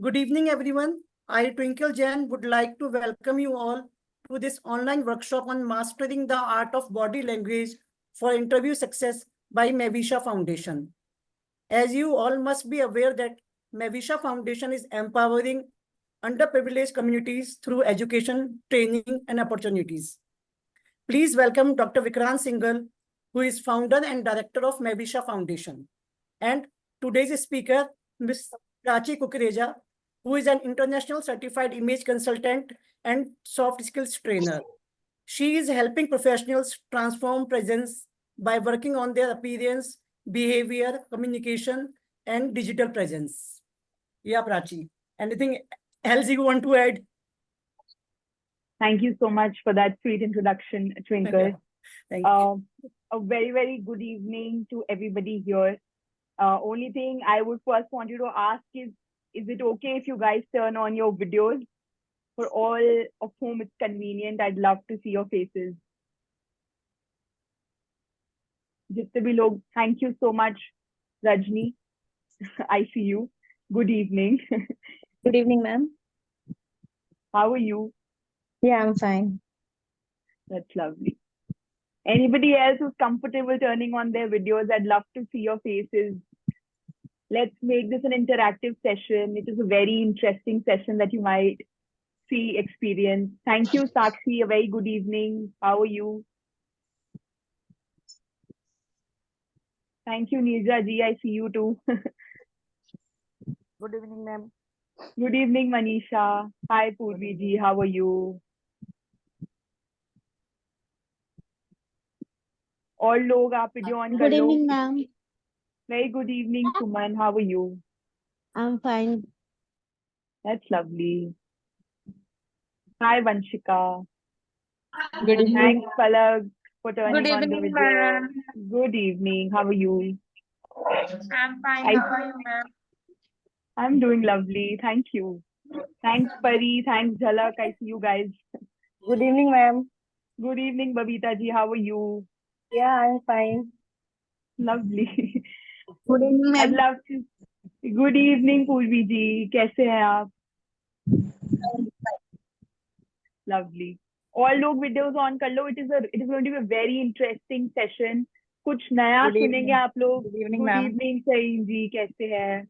Good evening, everyone. I, 𝐒𝐤𝐞𝐜 would like to welcome you all to this online workshop on Mastering the Art of Body Language for Interview Success by Mevisha Foundation. As you all must be aware that Mevisha Foundation is empowering underprivileged communities through education, training, and opportunities. Please welcome Dr. Vikrant Singhal, who is founder and director of Mevisha Foundation. And today's speaker, Ms. 𝐒𝐤𝐞𝐜𝐢𝐚𝐥, who is an international certified image consultant and soft skills trainer. She is helping professionals transform presence by working on their appearance, behavior, communication, and digital presence. Yeah, Prachi. Anything else you want to add? Thank you so much for that sweet introduction, Twinkle. Thank you. A very, very good evening to everybody here. Only thing I would first want you to ask is it okay if you guys turn on your videos? For all of whom it's convenient, I'd love to see your faces. Jitne bhi log, thank you so much, Rajni. I see you. Good evening. Good evening, ma'am. How are you? Yeah, I'm fine. That's lovely. Anybody else who's comfortable turning on their videos, I'd love to see your faces. Let's make this an interactive session. It is a very interesting session that you might see, experience. Thank you, Sakshi. A very good evening. How are you? Thank you, Nirja ji. I see you too. Good evening, ma'am. Good evening, Manisha. Hi, Purvi ji. How are you? All log aap video on kar Good lo. evening, ma'am. Very good evening, Suman. How are you? I'm fine. That's lovely. Hi, Vanshika. Good evening. Thanks, Palak, for turning Good on the evening, video. ma'am. Good evening. How are you? I'm fine. How are you, ma'am? I'm doing lovely. Thank you. Thanks, Pari. Thanks, Jhalak. I see you guys. Good evening, ma'am. Good evening, Babita ji. How are you? Yeah, I'm fine. Lovely. Good evening, I'd ma'am. love to. Good evening, Purvi ji. कैसे हैं आप? Lovely. All लोग videos on कर लो. It is going to be a very interesting session. कुछ नया Good evening. सुनेंगे आप लोग. Good evening, Good ma'am. evening, 𝐒𝐲𝐞𝐜𝐚𝐥 जी. कैसे हैं?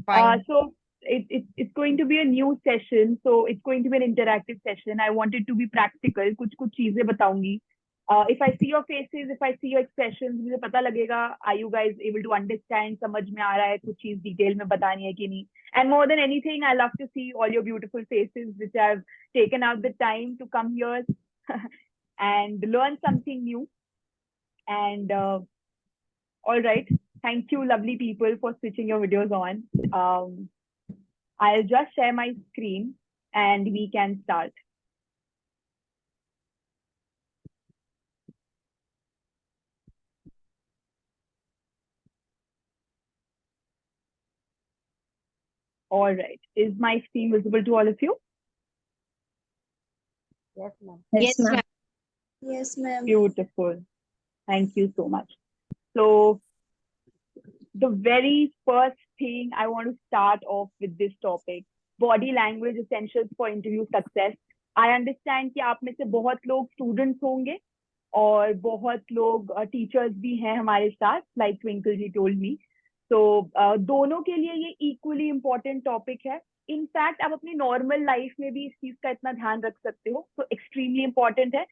Fine. So it's going to be a new session. So it's going to be an interactive session. I want it to be practical. कुछ चीजें बताऊंगी. If I see your faces, if I see your expressions, मुझे पता लगेगा. Are you guys able to understand? समझ में आ रहा है कुछ चीज डिटेल में बतानी है कि नहीं? And more than anything, I love to see all your beautiful faces, which I've taken out the time to come here and learn something new. And all right. Thank you, lovely people, for switching your videos on. I'll just share my screen and we can start. All right. Is my screen visible to all of you? Yes, ma'am. Yes, ma'am. Yes, ma'am. Beautiful. Thank you so much. So the very first thing I want to start off with this topic, body language essentials for interview success. I understand कि आप में से बहुत लोग students होंगे और बहुत लोग teachers भी हैं हमारे साथ, like Twinkle ji told me. So दोनों के लिए ये equally important topic है. In fact, आप अपनी normal life में भी इस चीज का इतना ध्यान रख सकते हो. So extremely important है.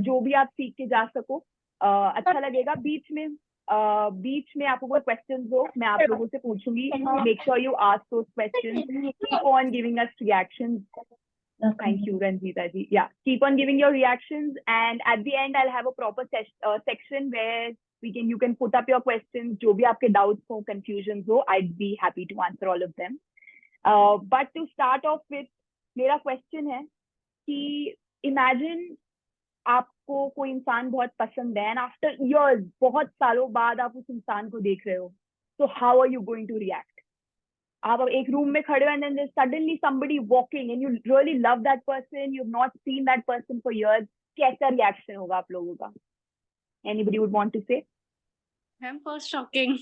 जो भी आप सीख के जा सको. अच्छा लगेगा. बीच में आपको कोई क्वेश्चंस हो मैं आप लोगों से पूछूंगी. Make sure you ask those questions. Keep on giving us reactions. Thank you, Ranjita ji. Yeah, keep on giving your reactions, and at the end I'll have a proper section where you can put up your questions. जो भी आपके doubts हो, confusions हो, I'd be happy to answer all of them. But to start off with, मेरा question है कि imagine आपको कोई इंसान बहुत पसंद है and after years, बहुत सालों बाद आप उस इंसान को देख रहे हो. So how are you going to react? आप एक रूम में खड़े हो and then there's suddenly somebody walking and you really love that person, you've not seen that person for years. कैसा reaction होगा आप लोगों का? Anybody would want to say? I'm first shocking.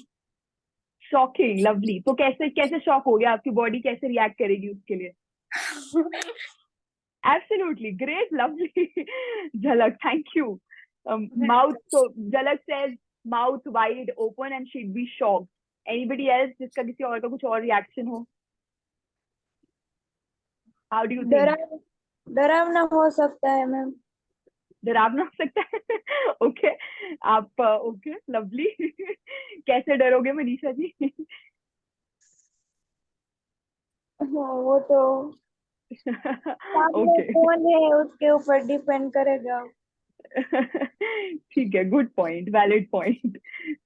Shocking, lovely. तो कैसे कैसे शॉक हो गया, आपकी बॉडी कैसे रिएक्ट करेगी उसके लिए? Absolutely great, lovely. Jhalak, thank you. Mouth, so Jhalak says mouth wide open and she'd be shocked. Anybody else जिसका किसी और का कुछ और reaction हो? How do you think? डरावना हो सकता है मैम। डरावना हो सकता है? ओके, आप ओके, लवली। कैसे डरोगे मनीषा जी? वो तो सामने ओके, कौन है उसके ऊपर डिपेंड करेगा। ठीक है, good point, valid point.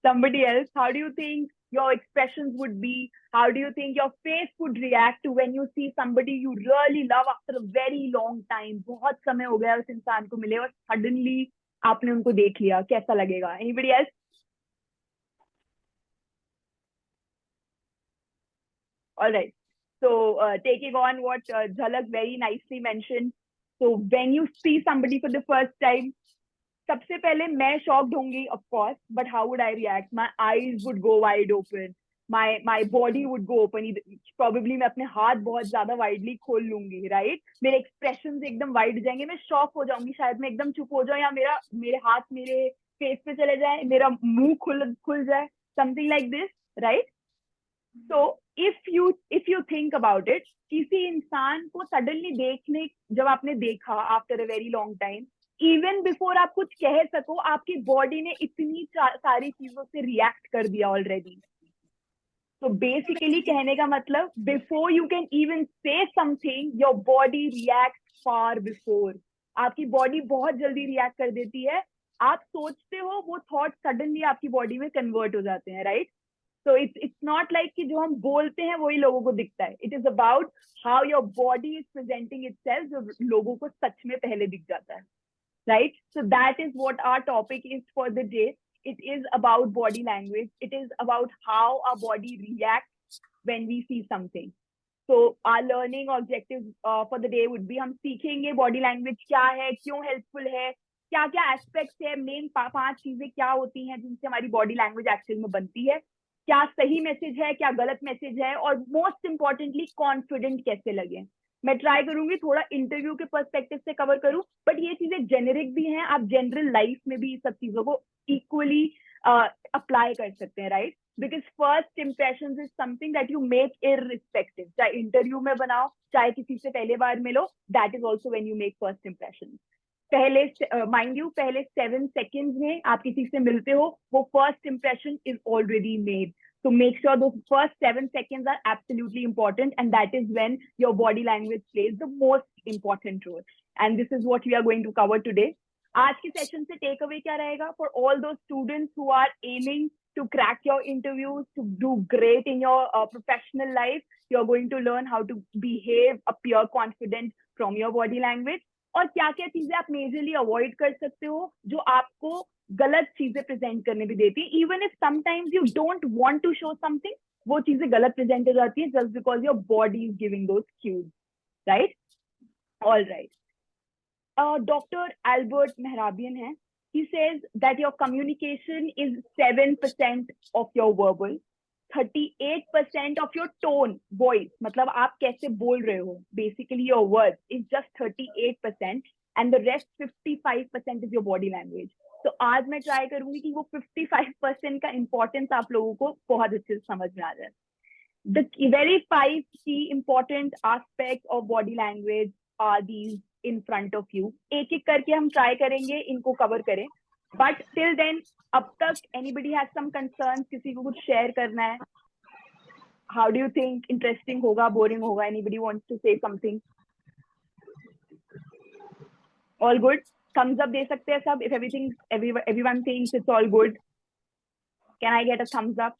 Somebody else, how do you think your expressions would be? How do you think your face would react to when you see somebody you really love after a very long time? बहुत समय हो गया उस इंसान को मिले और suddenly आपने उनको देख लिया, कैसा लगेगा? Anybody else? All right. So taking on what Jhalak very nicely mentioned. So when you see somebody for the first time, सबसे पहले मैं शॉक्ड होंगी of course, but how would I react? My eyes would go wide open, my body would go open, probably मैं अपने हाथ बहुत ज्यादा widely खोल लूंगी, राइट? मेरे एक्सप्रेशंस एकदम वाइड जाएंगे, मैं शॉक हो जाऊंगी, शायद मैं एकदम चुप हो जाऊं, या मेरे हाथ मेरे फेस पे चले जाए, मेरा मुंह खुल जाए, समथिंग लाइक दिस, राइट? तो if you think about it, किसी इंसान को सडनली देखने, जब आपने देखा after a very long time, even before आप कुछ कह सको, आपकी बॉडी ने इतनी सारी चीजों से रिएक्ट कर दिया ऑलरेडी। तो बेसिकली कहने का मतलब, बिफोर यू कैन इवन से something, your body react far before. आपकी बॉडी बहुत जल्दी रिएक्ट कर देती है। आप सोचते हो, वो थॉट सडनली आपकी बॉडी में कन्वर्ट हो जाते हैं, right? So it's not like कि जो हम बोलते हैं वही लोगों को दिखता है. It is about how your body is presenting itself, जो लोगों को सच में पहले दिख जाता है, right? So that is what our topic is for the day. It is about body language. It is about how our body reacts when we see something. So our learning objective for the day would be, हम सीखेंगे body language क्या है, क्यों helpful है, क्या क्या aspects है, main 5 चीजें क्या होती हैं जिनसे हमारी body language actually में बनती है, क्या सही मैसेज है, क्या गलत मैसेज है, और मोस्ट इंपॉर्टेंटली कॉन्फिडेंट कैसे लगे। मैं ट्राई करूंगी थोड़ा इंटरव्यू के पर्सपेक्टिव से कवर करूं, बट ये चीजें जेनेरिक भी हैं, आप जनरल लाइफ में भी सब चीजों को इक्वली अप्लाई कर सकते हैं, right? Because first impression is something that you make irrespective, चाहे इंटरव्यू में बनाओ, चाहे किसी से पहले बार मिलो, that is also when you make first impression. पहले माइंड यू, पहले 7 seconds में आप किसी से मिलते हो, वो first impression is already made. So make sure those first 7 seconds are absolutely important, and that is when your body language plays the most important role. And this is what we are going to cover today. आज के session से take away क्या रहेगा? For all those students who are aiming to crack your interviews, to do great in your professional life, you are going to learn how to behave, appear confident from your body language. और क्या क्या चीजें आप majorly avoid कर सकते हो जो आपको गलत चीजें प्रेजेंट करने भी देती है। Even if sometimes you don't want to show something, वो चीजें गलत प्रेजेंट हो जाती है just because your body is giving those cues, right? All right, doctor Albert Mehrabian है, he says that your communication is 7% of your verbal, 38% of your tone, voice, मतलब आप कैसे बोल रहे हो, basically your words is just 38%, and the rest 55% is your body language. तो आज मैं ट्राई करूंगी कि वो 55% का इंपॉर्टेंस आप लोगों को बहुत अच्छे से समझ में आ जाए. The very 5 key important aspects of body language are these in front of you. एक एक करके हम ट्राई करेंगे इनको कवर करें, but till then, अब तक anybody has some concerns, किसी को कुछ शेयर करना है? How do you think? Interesting होगा, boring होगा? Anybody wants to say something? All good? Thumbs up दे सकते हैं सब? If everyone thinks it's all good, can I get a thumbs up?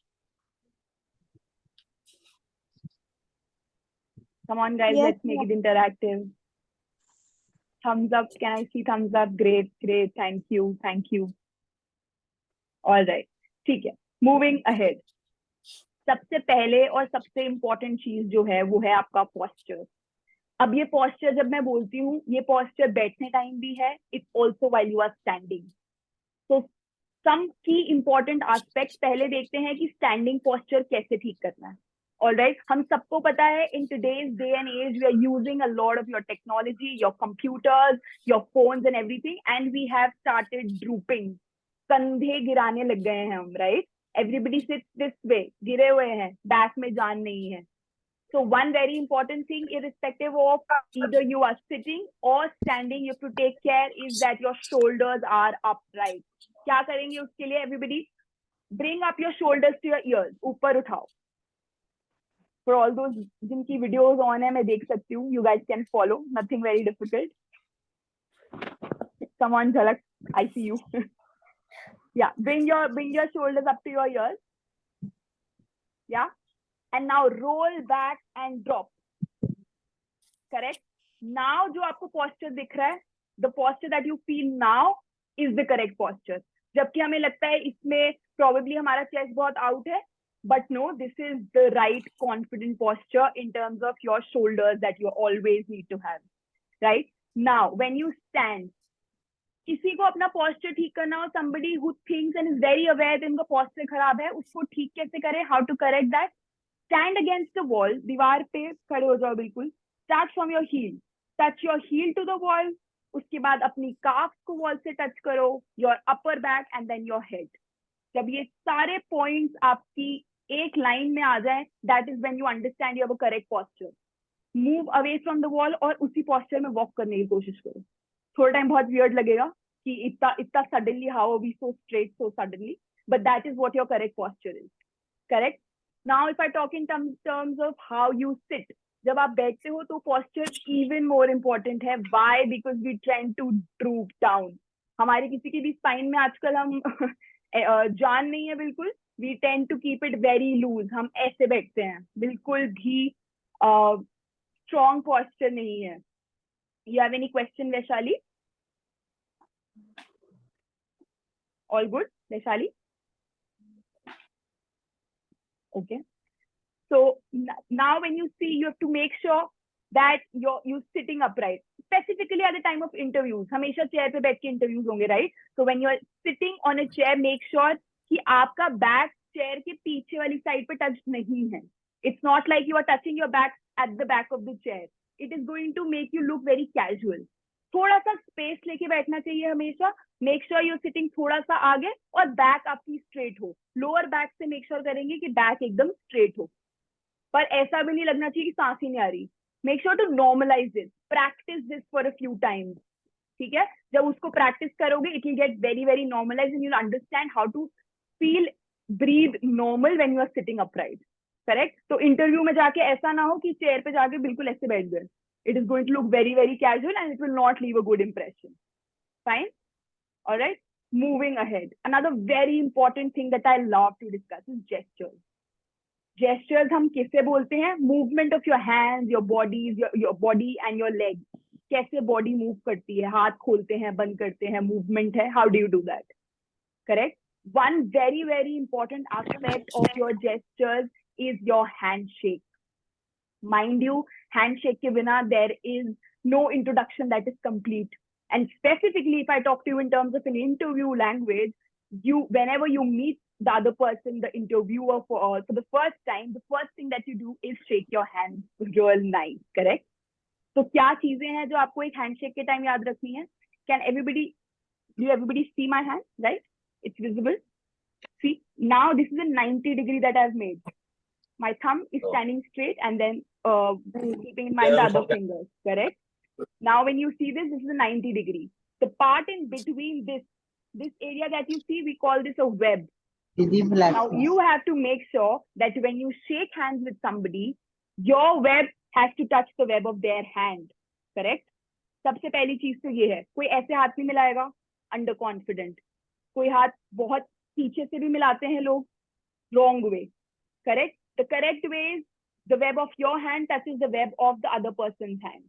Come on guys, Yes, let's make it interactive. Thumbs up, can I see thumbs up? Great, great, thank you. All right, ठीक है, moving ahead. सबसे पहले और सबसे important चीज जो है वो है आपका posture. अब ये posture जब मैं बोलती हूँ, ये posture बैठने टाइम भी है, it's also while you are standing. So सम की इंपॉर्टेंट एस्पेक्ट पहले देखते हैं कि स्टैंडिंग पोस्चर कैसे ठीक करना है. Alright, हम सबको पता है in today's day and age we are using a lot of your technology, your computers, your phones and everything, and we have started drooping. कंधे गिराने लग गए हैं हम, right? Everybody sits this way, गिरे हुए हैं, बैक में जान नहीं है. So one very important thing, irrespective of either you are sitting or standing, you have to take care is that your shoulders are upright. क्या करेंगे उसके लिए everybody? Bring up your shoulders to your ears, ऊपर उठाओ. For all those जिनकी videos on है मैं देख सकती हूँ, you guys can follow, nothing very difficult. Come on, Jhalak, I see you. Yeah, bring your shoulders up to your ears. Yeah, and now roll back and drop. Correct. Now जो आपको posture दिख रहा है, the posture that you feel now is the correct posture. जबकि हमें लगता है इसमें probably हमारा chest बहुत out है, but no, this is the right confident posture in terms of your shoulders that you always need to have. Right. Now, when you stand, किसी को अपना posture ठीक करना हो, somebody who thinks and is very aware that उनका posture खराब है, उसको ठीक कैसे करें? How to correct that? Stand against the wall, दीवार पे खड़े हो जाओ बिल्कुल. Start from your heel. Touch your heel to the wall. उसके बाद अपनी calves को wall से touch करो, your upper back and then your head. जब ये सारे points आपकी एक line में आ जाए, that is when you understand you have a correct posture. Move away from the wall और उसी posture में walk करने की कोशिश करो. थोड़ा time बहुत weird लगेगा कि इतना suddenly how are we so straight so suddenly, but that is what your correct posture is. Correct? Now if I talk in terms of how you sit, जब आप बैठते हो तो posture even more important है. Why? Because we tend to droop down. हमारे किसी की भी spine में आजकल हम जान नहीं है बिल्कुल. We tend to keep it very loose. हम ऐसे बैठते हैं, बिल्कुल भी strong posture नहीं है. You have any question, Vaishali? All good, Vaishali? Okay. So now when you see, you have to make sure that you're sitting upright. Specifically at the time of interviews, हमेशा chair पे बैठ के interviews होंगे, right? So when you're sitting on a chair, make sure कि आपका back chair के पीछे वाली side पे touch नहीं है. It's not like you are touching your back at the back of the chair. It is going to make you look very casual. थोड़ा सा space लेके बैठना चाहिए हमेशा. Make sure you're sitting थोड़ा सा आगे और back आपकी straight हो. Lower back से make sure करेंगे कि back एकदम straight हो. पर ऐसा भी नहीं लगना चाहिए कि सांस ही नहीं आ रही. Make sure to normalize this. Practice this for a few times. ठीक है? जब उसको practice करोगे, it will get very, very normalized and you'll understand how to feel, breathe normal when you are sitting upright. Correct? तो interview में जाके ऐसा ना हो कि chair पे जाके बिल्कुल ऐसे बैठ गए. It is going to look very, very casual and it will not leave a good impression. Fine? All right? Moving ahead. Another very important thing that I love to discuss is gestures. Gestures हम किसे बोलते हैं? Movement of your hands, your bodies, your body and your legs. कैसे body move करती है? हाथ खोलते हैं, बंद करते हैं, movement है. How do you do that? Correct? One very, very important aspect of your gestures is your handshake. Mind you, handshake के बिना there is no introduction that is complete. And specifically, if I talk to you in terms of an interview language, whenever you meet the other person, the interviewer for the first time, the first thing that you do is shake your hand real nice, correct? So क्या चीजें हैं जो आपको एक handshake के time याद रखनी है? Do everybody see my hand, right? It's visible. See, now this is a 90-degree that I've made. My thumb is standing straight and then keeping in mind the other fingers, correct? Now when you see this, this is a 90-degree. The part in between this area that you see, we call this a web. Now you have to make sure that when you shake hands with somebody, your web has to touch the web of their hand, correct? सबसे पहली चीज तो ये है, कोई ऐसे हाथ नहीं मिलाएगा, under confident. कोई हाथ बहुत पीछे से भी मिलाते हैं लोग, wrong way, correct? The correct way is the web of your hand touches the web of the other person's hand.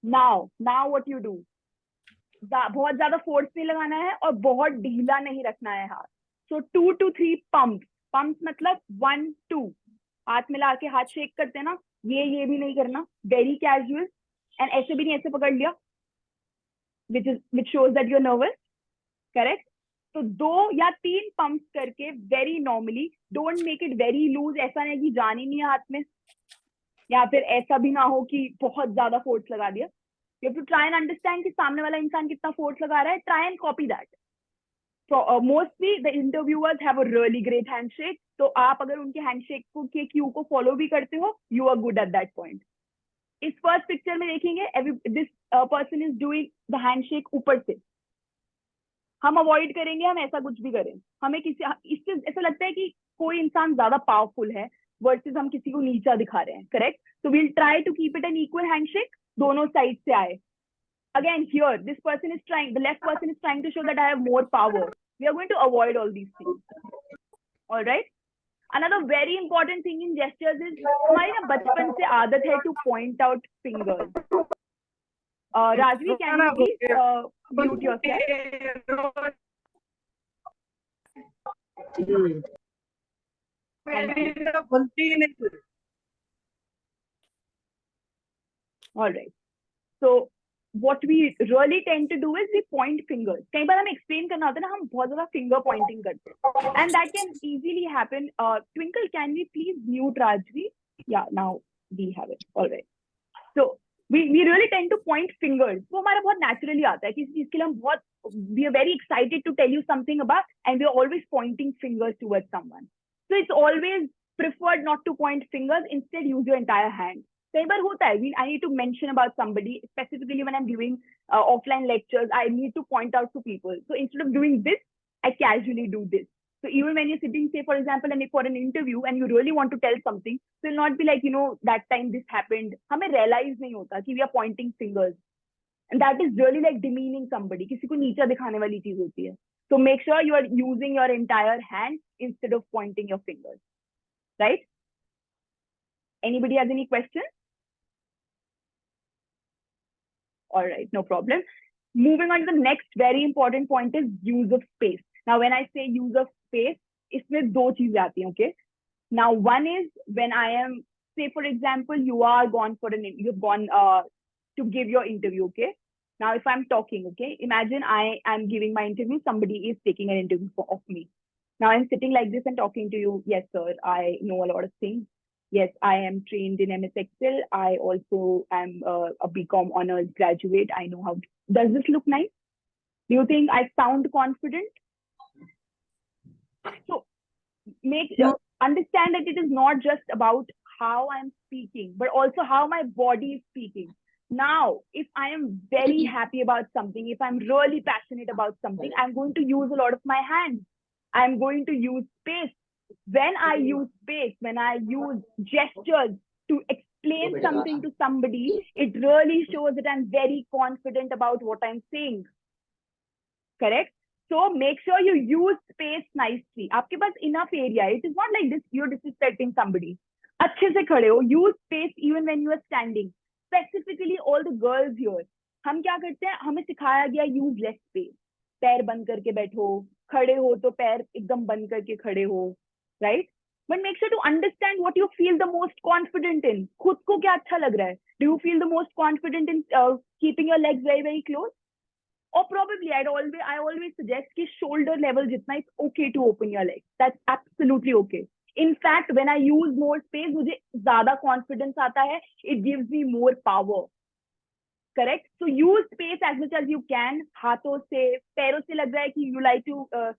Now what you do? बहुत ज्यादा force नहीं लगाना है और बहुत ढीला नहीं रखना है हाथ. So 2 to 3 pumps. Pumps मतलब 1, 2. हाथ मिला के हाथ shake करते हैं ना, ये भी नहीं करना. Very casual. And ऐसे भी नहीं ऐसे पकड़ लिया, which shows that you're nervous. Correct? तो 2 या 3 पंप्स करके very normally, don't make it very loose, ऐसा नहीं कि जान ही नहीं है हाथ में, या फिर ऐसा भी ना हो कि बहुत ज्यादा फोर्स लगा दिया. You have to try and understand कि सामने वाला इंसान कितना फोर्स लगा रहा है. Try and copy that. Mostly the interviewers have a really great handshake. तो आप अगर उनके हैंडशेक को के क्यू को फॉलो भी करते हो, you are good at that point. इस फर्स्ट पिक्चर में देखेंगे, this person is doing the handshake ऊपर से. हम अवॉइड करेंगे हम ऐसा कुछ भी करें. हमें किसी इससे ऐसा लगता है कि कोई इंसान ज्यादा पावरफुल है वर्सेस हम किसी को नीचा दिखा रहे हैं. Correct. So we'll try to keep it an equal handshake, दोनों साइड से आए. Again, here, this person is trying, the left person is trying to show that I have more power. We are going to avoid all these things. All right. Another very important thing in gestures is हमारी ना बचपन से आदत है to point out fingers. Rajvi, can you please mute yourself? All right. So what we really tend to do is we point fingers. कई बार हमें explain करना होता है ना, हम बहुत ज़्यादा finger pointing करते हैं, and that can easily happen. Twinkle, can we please mute Rajvi? Yeah, now we have it. All right. So we really tend to point fingers. वो हमारा बहुत naturally आता है. किसी चीज़ के लिए हम बहुत we are very excited to tell you something about, and we are always pointing fingers towards someone. So it's always preferred not to point fingers. Instead, use your entire hand. कई बार होता है, I need to mention about somebody, specifically when I'm giving offline lectures, I need to point out to people. So instead of doing this, I casually do this. So even when you're sitting, say for example, and for an interview, and you really want to tell something, so you'll not be like, you know, that time this happened. हमें realize नहीं होता कि we are pointing fingers, and that is really like demeaning somebody. किसी को नीचा दिखाने वाली चीज होती है. So make sure you are using your entire hand instead of pointing your fingers, right? Anybody has any questions? All right, no problem. Moving on to the next very important point is use of space. Now, when I say use of space, इसमें 2 चीजें आती हैं, okay? Now, one is when I am, say for example, you've gone to give your interview, okay? Now, if I'm talking, okay, imagine I am giving my interview, somebody is taking an interview of me. Now, I'm sitting like this and talking to you. Yes, sir, I know a lot of things. Yes, I am trained in MS Excel. I also am a BCom honors graduate. I know how. Does this look nice? Do you think I sound confident? So understand that it is not just about how I'm speaking, but also how my body is speaking. Now, if I am very happy about something, if I'm really passionate about something, I'm going to use a lot of my hands. I'm going to use space. When I use space, when I use gestures to explain something to somebody, it really shows that I'm very confident about what I'm saying. Correct? So make sure you use space nicely. आपके पास enough area. It is not like this you're disrespecting somebody. अच्छे से खड़े हो. Use space even when you are standing. Specifically, all the girls here. हम क्या करते हैं? हमें सिखाया गया use less space. पैर बंद करके बैठो. खड़े हो तो पैर एकदम बंद करके खड़े हो. Right? But make sure to understand what you feel the most confident in. खुद को क्या अच्छा लग रहा है? Do you feel the most confident in keeping your legs very, very close? Or probably I always suggest कि shoulder level जितना it's okay to open your legs. That's absolutely okay. In fact, when I use more space, मुझे ज़्यादा confidence आता है. It gives me more power. Correct? So use space as much as you can. हाथों से, पैरों से लग रहा है कि you like to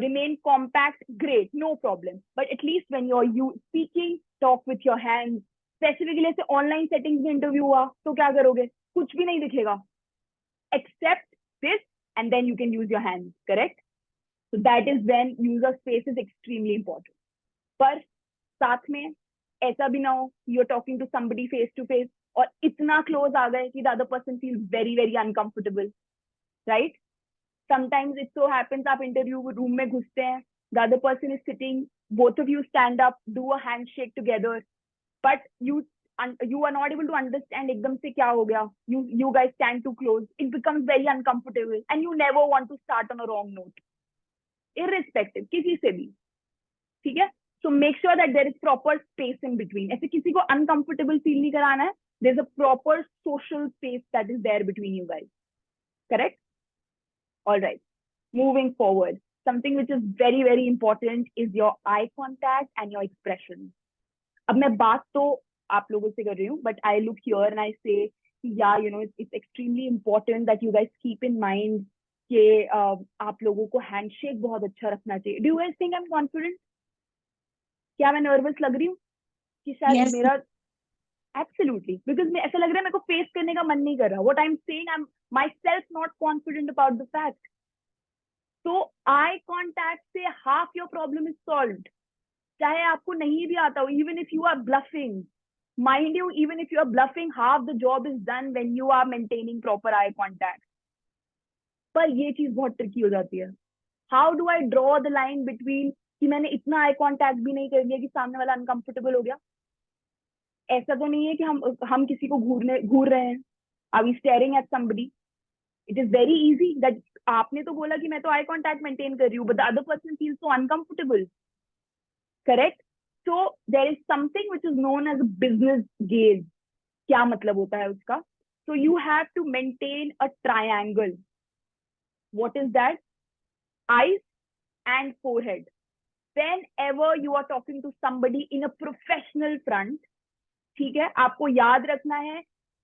remain compact, great, no problem. But at least when you're speaking, talk with your hands. Specifically, ऐसे online settings में interview हुआ, तो क्या करोगे? कुछ भी नहीं दिखेगा. Except this, and then you can use your hands, correct? So that is when use of space is extremely important. पर साथ में ऐसा भी ना हो, you're talking to somebody face to face, और इतना close आ गए कि the other person feels very, very uncomfortable, right? Sometimes it so happens आप interview room में घुसते हैं, the other person is sitting, both of you stand up, do a handshake together, but you are not able to understand एकदम से क्या हो गया. You guys stand too close. It becomes very uncomfortable, and you never want to start on a wrong note, irrespective किसी से भी. ठीक है? So make sure that there is proper space in between. ऐसे किसी को uncomfortable feel नहीं कराना है. There's a proper social space that is there between you guys. Correct? All right. moving forward, something which is very, very important is your eye contact and your expression. अब मैं बात तो आप लोगों से कर रही हूँ, but I look here and I say, yeah, you know, it's extremely important that you guys keep in mind कि आप लोगों को handshake बहुत अच्छा रखना चाहिए. Do you guys think I'm confident? क्या मैं nervous लग रही हूँ कि शायद मेरा Absolutely, because मैं ऐसा लग रहा है मेरे को face करने का मन नहीं कर रहा. What I'm saying, I'm myself not confident about the fact. So eye contact से half your problem is solved. चाहे आपको नहीं भी आता हो, even if you are bluffing, mind you, even if you are bluffing, half the job is done when you are maintaining proper eye contact. पर ये चीज बहुत tricky हो जाती है. How do I draw the line between कि मैंने इतना eye contact भी नहीं कर लिया कि सामने वाला uncomfortable हो गया? ऐसा तो नहीं है कि हम किसी को घूर रहे हैं. Are we staring at somebody? It is very easy that आपने तो बोला कि मैं तो eye contact maintain कर रही हूँ, but the other person feels so uncomfortable. Correct? So there is something which is known as a business gaze. क्या मतलब होता है उसका? So you have to maintain a triangle. What is that? Eyes and forehead. Whenever you are talking to somebody in a professional front, ठीक है, आपको याद रखना है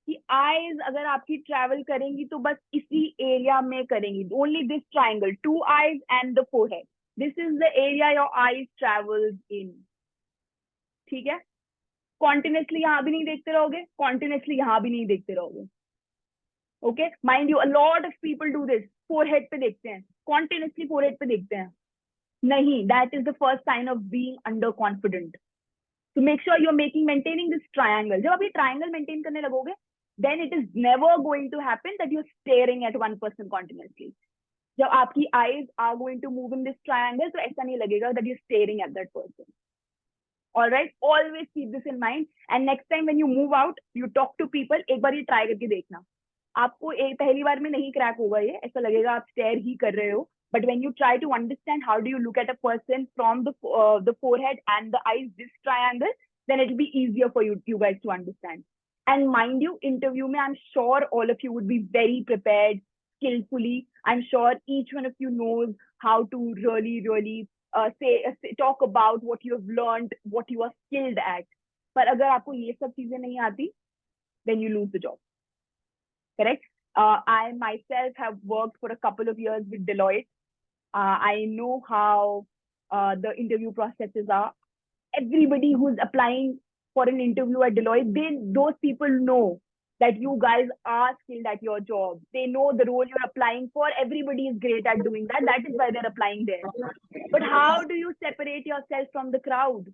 कि eyes अगर आपकी travel करेंगी तो बस इसी area में करेंगी. Only this triangle, 2 eyes and the forehead. This is the area your eyes travels in. ठीक है? Continuously यहाँ भी नहीं देखते रहोगे, continuously यहाँ भी नहीं देखते रहोगे. Okay? Mind you, a lot of people do this. Forehead पे देखते हैं, continuously forehead पे देखते हैं. नहीं, that is the first sign of being underconfident. So make sure you're maintaining this triangle. जब आप ये triangle maintain करने लगोगे, then it is never going to happen that you're staring at one person continuously. जब आपकी eyes are going to move in this triangle, तो ऐसा नहीं लगेगा that you're staring at that person. All right, always keep this in mind. And next time when you move out, you talk to people, एक बार ये try करके देखना. आपको पहली बार में नहीं crack होगा ये, ऐसा लगेगा आप stare ही कर रहे हो. But when you try to understand how do you look at a person from the forehead and the eyes, this triangle, then it will be easier for you guys to understand. And mind you, interview में, I'm sure all of you would be very prepared, skillfully. I'm sure each one of you knows how to really talk about what you have learned, what you are skilled at. पर अगर आपको ये सब चीजें नहीं आती, then you lose the job. Correct? I myself have worked for a couple of years with Deloitte. I know how the interview processes are. Everybody who's applying for an interview at Deloitte, those people know that you guys are skilled at your job. They know the role you're applying for. Everybody is great at doing that. That is why they're applying there. But how do you separate yourself from the crowd?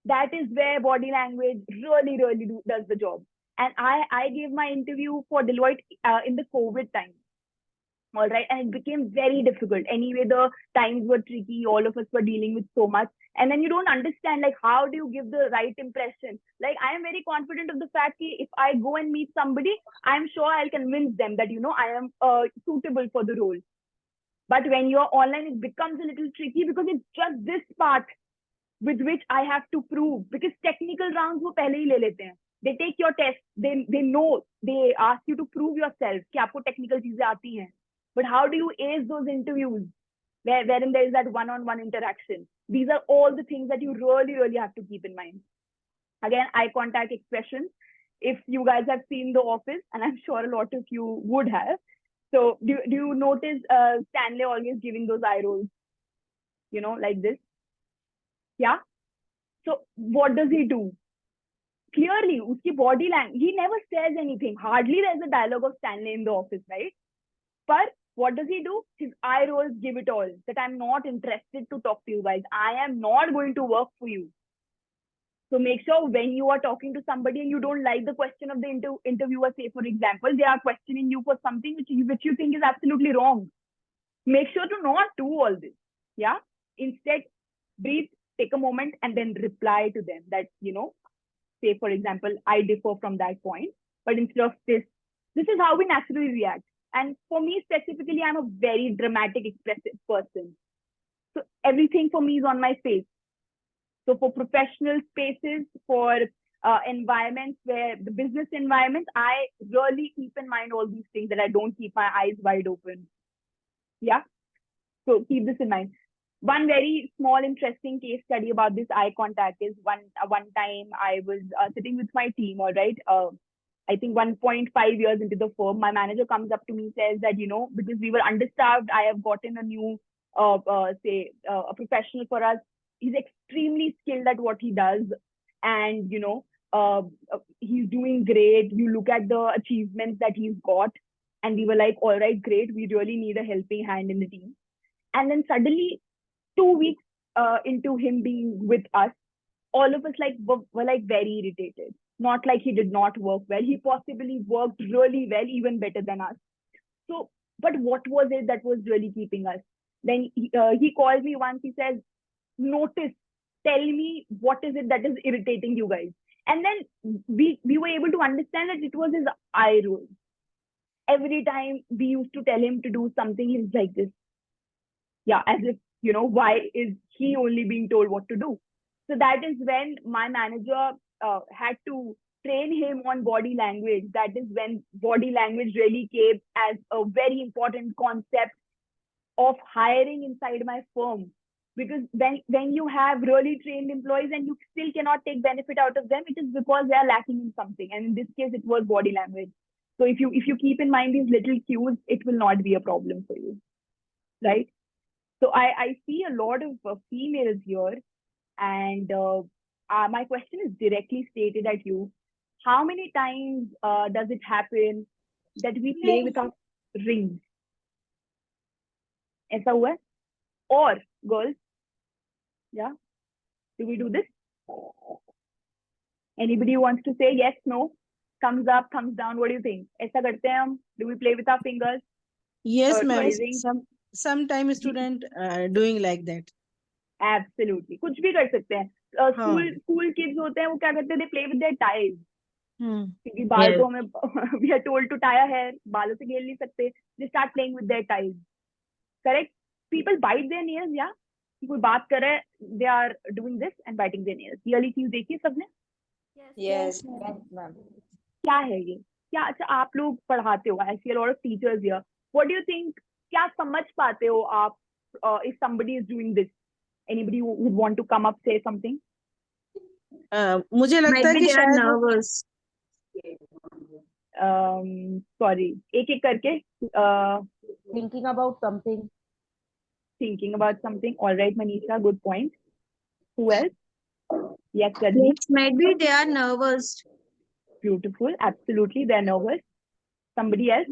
That is where body language really does the job. And I gave my interview for Deloitte in the COVID time. All right. And it became very difficult. Anyway, the times were tricky. All of us were dealing with so much. And then you don't understand, like, how do you give the right impression? Like, I am very confident of the fact that if I go and meet somebody, I'm sure I'll convince them that, you know, I am suitable for the role. But when you're online, it becomes a little tricky because it's just this part with which I have to prove. Because technical rounds wo pehle hi le lete hain. They take your test. They know. They ask you to prove yourself कि आपको technical चीजें आती हैं. But how do you ace those interviews wherein there is that one-on-one interaction? These are all the things that you really have to keep in mind. Again, eye contact, expression. If you guys have seen The Office, and I'm sure a lot of you would have. So do you notice Stanley always giving those eye rolls? You know, like this. Yeah. So what does he do? Clearly, uski body language, he never says anything. Hardly there's a dialogue of Stanley in The Office, right? But what does he do? His eye rolls give it all. That I'm not interested to talk to you guys. I am not going to work for you. So make sure when you are talking to somebody and you don't like the question of the interviewer, say for example, they are questioning you for something which you think is absolutely wrong. Make sure to not do all this. Yeah. Instead, breathe, take a moment, and then reply to them that, you know, say for example, I differ from that point. But instead of this is how we naturally react. And for me specifically, I'm a very dramatic, expressive person. So everything for me is on my face. So for professional spaces, for environments where the business environments, I really keep in mind all these things that I don't keep my eyes wide open. Yeah. So keep this in mind. One very small interesting case study about this eye contact is one time I was sitting with my team, all right. I think 1.5 years into the firm, my manager comes up to me, says that, because we were understaffed, I have gotten a new, a professional for us. He's extremely skilled at what he does. And, he's doing great. You look at the achievements that he's got. And we were like, all right, great. We really need a helping hand in the team. And then suddenly, 2 weeks into him being with us, all of us were like very irritated. Not like he did not work well. He possibly worked really well, even better than us. So, but what was it that was really keeping us? Then he called me once. He says, notice, tell me what is it that is irritating you guys. And then we were able to understand that it was his eye roll. Every time we used to tell him to do something, he's like this. Yeah, as if, why is he only being told what to do? So that is when my manager had to train him on body language. That is when body language really came as a very important concept of hiring inside my firm. Because when you have really trained employees and you still cannot take benefit out of them, it is because they are lacking in something. And in this case, it was body language. So if you keep in mind these little cues, it will not be a problem for you, right? So I see a lot of females here, and my question is directly stated at you. How many times does it happen that we play with our rings? ऐसा हुआ है? Or girls, yeah, do we do this? Anybody who wants to say yes, no? Thumbs up, thumbs down. What do you think? ऐसा करते हैं हम? Do we play with our fingers? Yes, ma'am. Raising? Sometime student doing like that. Absolutely. कुछ भी कर सकते हैं. School kids होते हैं, वो क्या करते हैं? They play with their ties. क्योंकि बाल को हमें we are told to tie a hair. बालों से खेल नहीं सकते. They start playing with their ties. Correct? People bite their nails, yeah. कोई बात कर रहा है, they are doing this and biting their nails. ये वाली चीज देखी है सबने? Yes, ma'am. क्या है ये? क्या अच्छा आप लोग पढ़ाते हो? I see a lot of teachers here. What do you think? क्या समझ पाते हो आप if somebody is doing this? Anybody who would want to come up, say something? मुझे लगता है कि शायद nervous. Sorry, एक करके Thinking about something. thinking about something. All right, Mevisha, good point. Who else? Yes, Rajni. Maybe they are nervous. Beautiful. Absolutely, they're nervous. Somebody else?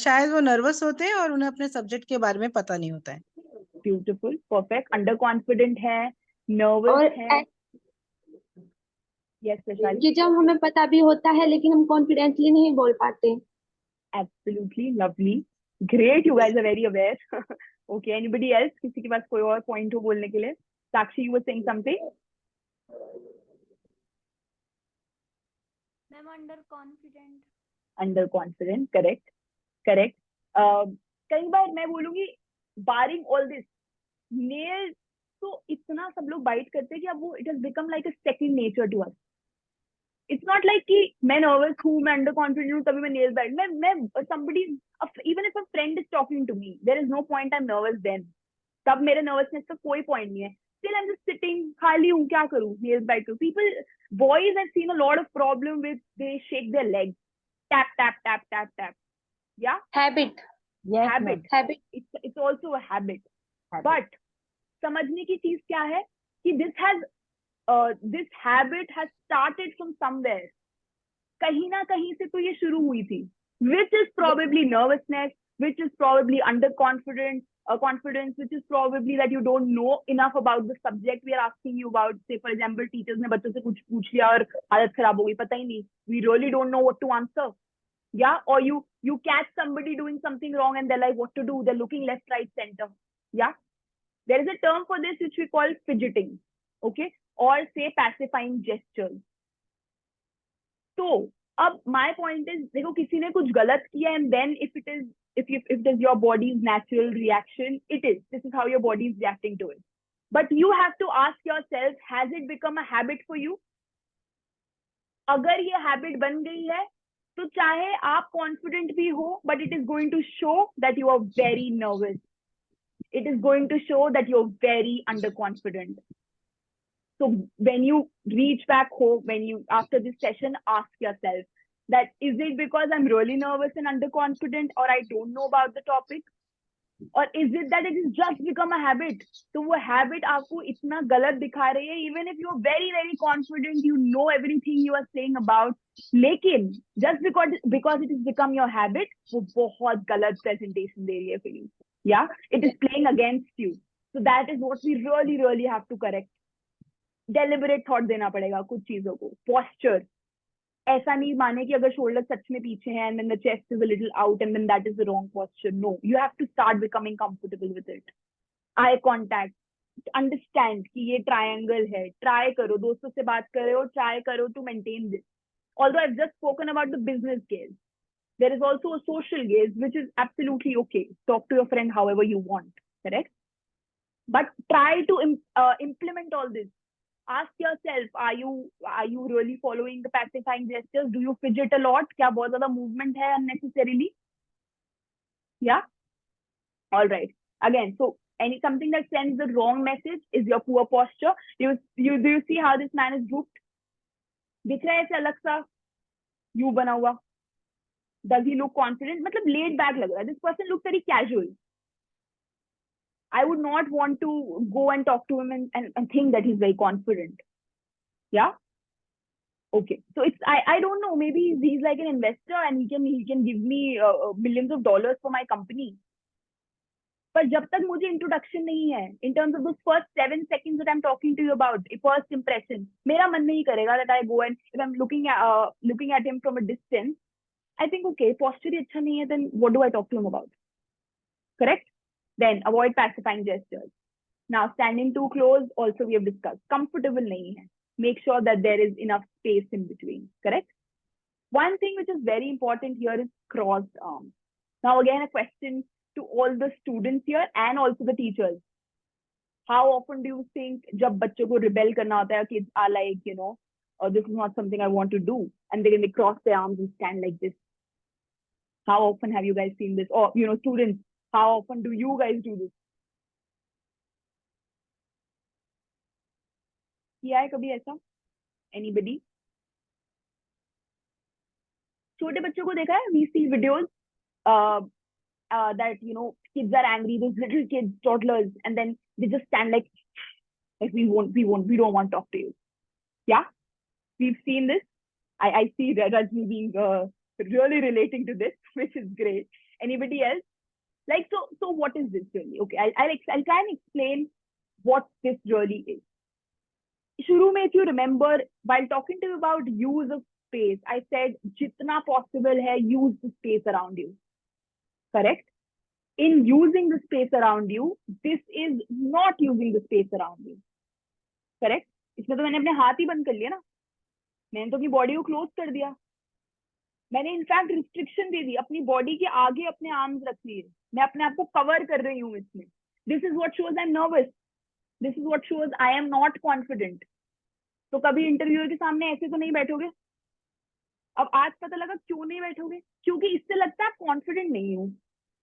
शायद वो nervous होते हैं और उन्हें अपने सब्जेक्ट के बारे में पता नहीं होता है. Beautiful, perfect. Underconfident है, nervous है. Yes, Vaishali. कि जब हमें पता भी होता है लेकिन हम कॉन्फिडेंटली नहीं बोल पाते. Absolutely, lovely. Great, you guys are very aware. Okay, anybody else? किसी के पास कोई और point हो बोलने के लिए? Sakshi, you were saying something? I'm underconfident. Underconfident, correct. कई बार मैं बोलूंगी barring all this, nails तो इतना सब लोग bite करते हैं कि अब वो it has become like a second nature to us. It's not like कि मैं nervous हूँ, मैं underconfident हूँ, तभी मैं nails bite. मैं somebody, even if a friend is talking to me, there is no point I'm nervous then. तब मेरे nervousness का कोई point नहीं है. Still I'm just sitting, खाली हूँ, क्या करूँ? Nails bite करूँ. Boys I've seen a lot of problem with, they shake their legs. Tap, tap, tap, tap, tap. Yeah? Habit. Yes, Habit. Habit. It's also a habit. But समझने की चीज क्या है कि this habit has started from somewhere. कहीं ना कहीं से तो ये शुरू हुई थी. Which is probably nervousness, which is probably underconfidence, confidence, which is probably that you don't know enough about the subject we are asking you about. Say for example, teachers ने बच्चों से कुछ पूछ लिया और हालत खराब हो गई, पता ही नहीं. We really don't know what to answer. Yeah, or you catch somebody doing something wrong and they're like, what to do? They're looking left, right, center. Yeah, there is a term for this which we call fidgeting. Okay, or say pacifying gestures. So, अब my point is, देखो किसी ने कुछ गलत किया and then if it is your body's natural reaction, this is how your body is reacting to it. But you have to ask yourself, has it become a habit for you? अगर ये habit बन गई है, तो चाहे आप confident भी हो, but it is going to show that you are very nervous. it is going to show that you're very underconfident. So when you reach back home, after this session, ask yourself that, is it because I'm really nervous and underconfident, or I don't know about the topic? Or is it that it has just become a habit? So वो habit आपको इतना गलत दिखा रही है, even if you're very, very confident, you know everything you are saying about, लेकिन just because it has become your habit, वो बहुत गलत presentation दे रही है for you. Yeah, it is playing against you. So that is what we really, really have to correct. Deliberate thought देना पड़ेगा कुछ चीजों को. Posture. ऐसा नहीं माने कि अगर शोल्डर सच में पीछे है and then the chest is a little out and then that is the wrong posture. No, you have to start becoming comfortable with it. Eye contact. Understand कि ये triangle है. Try करो, दोस्तों से बात कर रहे हो, try करो to maintain this. Although I've just spoken about the business gaze, there is also a social gaze, which is absolutely okay. Talk to your friend however you want, correct? But try to implement all this. Ask yourself, are you really following the pacifying gestures? Do you fidget a lot? क्या बहुत ज़्यादा movement है unnecessarily? Yeah? All right. Again, so something that sends the wrong message is your poor posture. Do you see how this man is grouped? दिख रहा है ऐसे अलग सा U बना हुआ? Does he look confident? मतलब laid back लग रहा है. This person looks very casual. I would not want to go and talk to him and think that he's very confident. Yeah? Okay. So I don't know, maybe he's like an investor and he can give me millions of dollars for my company. But जब तक मुझे introduction नहीं है, in terms of those first 7 seconds that I'm talking to you about, a first impression, मेरा मन नहीं करेगा that I go and if I'm looking at him from a distance, I think, okay, posture अच्छा नहीं है, then what do I talk to him about? Correct? Then avoid pacifying gestures. Now, standing too close, also we have discussed. Comfortable nahi hai. Make sure that there is enough space in between. Correct? One thing which is very important here is crossed arms. Now, again, a question to all the students here and also the teachers. How often do you think jab bachcho ko rebel karna hota hai, kids are like, oh, this is not something I want to do, and they cross their arms and stand like this? How often have you guys seen this? Or, students, how often do you guys do this? किया है कभी ऐसा? Anybody? छोटे बच्चों को देखा है? We see videos that kids are angry, those little kids, toddlers, and then they just stand like we don't want to talk to you. Yeah, we've seen this. I see Rajni being really relating to this, which is great. Anybody else? Like, so what is this really? Okay, I'll try and explain what this really is. Shuru mein, if you remember, while talking to you about use of space, I said, jitna possible hai, use the space around you. Correct? In using the space around you, this is not using the space around you. Correct? इसमें तो मैंने अपने हाथ ही बंद कर लिया ना. मैंने तो अपनी बॉडी को क्लोज कर दिया. मैंने इनफैक्ट रिस्ट्रिक्शन दे दी, अपनी बॉडी के आगे अपने आर्म्स रख लिए. मैं अपने आप को कवर कर रही हूँ इसमें. This is what shows I'm nervous. This is what shows I am not confident. तो कभी इंटरव्यूअर के सामने ऐसे तो नहीं बैठोगे. अब आज पता लगा क्यों नहीं बैठोगे, क्योंकि इससे लगता है आप कॉन्फिडेंट नहीं हो.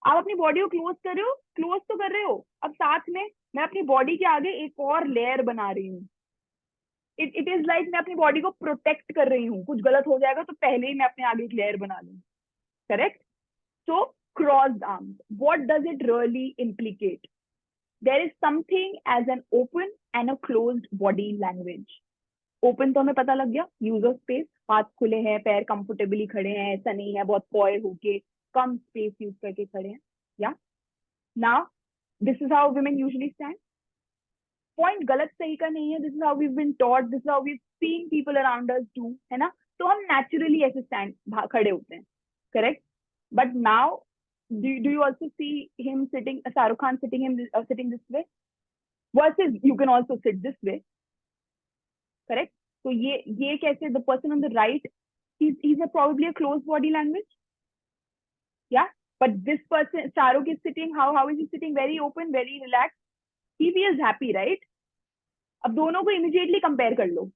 आप अपनी बॉडी को क्लोज कर रहे हो, क्लोज तो कर रहे हो, अब साथ में मैं अपनी बॉडी के आगे एक और लेयर बना रही हूँ. इट इज लाइक मैं अपनी बॉडी को प्रोटेक्ट कर रही हूँ. कुछ गलत हो जाएगा तो पहले ही मैं अपने आगे एक लेयर बना लूँ. Correct? So crossed arms, what does it really implicate? There is something as an open and a closed body language. Open तो हमें पता लग गया, use of space, हाथ खुले हैं, पैर comfortably खड़े हैं, ऐसा नहीं है बहुत पॉय होके कम space use करके खड़े हैं. Yeah. Now, this is how women usually stand. Point गलत सही का नहीं है. This is how we've been taught. This is how we've seen people around us do. है ना? तो हम naturally ऐसे stand खड़े होते हैं. Correct? But now, do you also see him sitting, Shah Rukh Khan sitting this way? Versus you can also sit this way. Correct? So ye kaise, the person on the right, he's probably a closed body language. Yeah. But this person, Shah Rukh is sitting, how is he sitting? Very open, very relaxed. He feels happy, right? अब दोनों को immediately compare कर लो.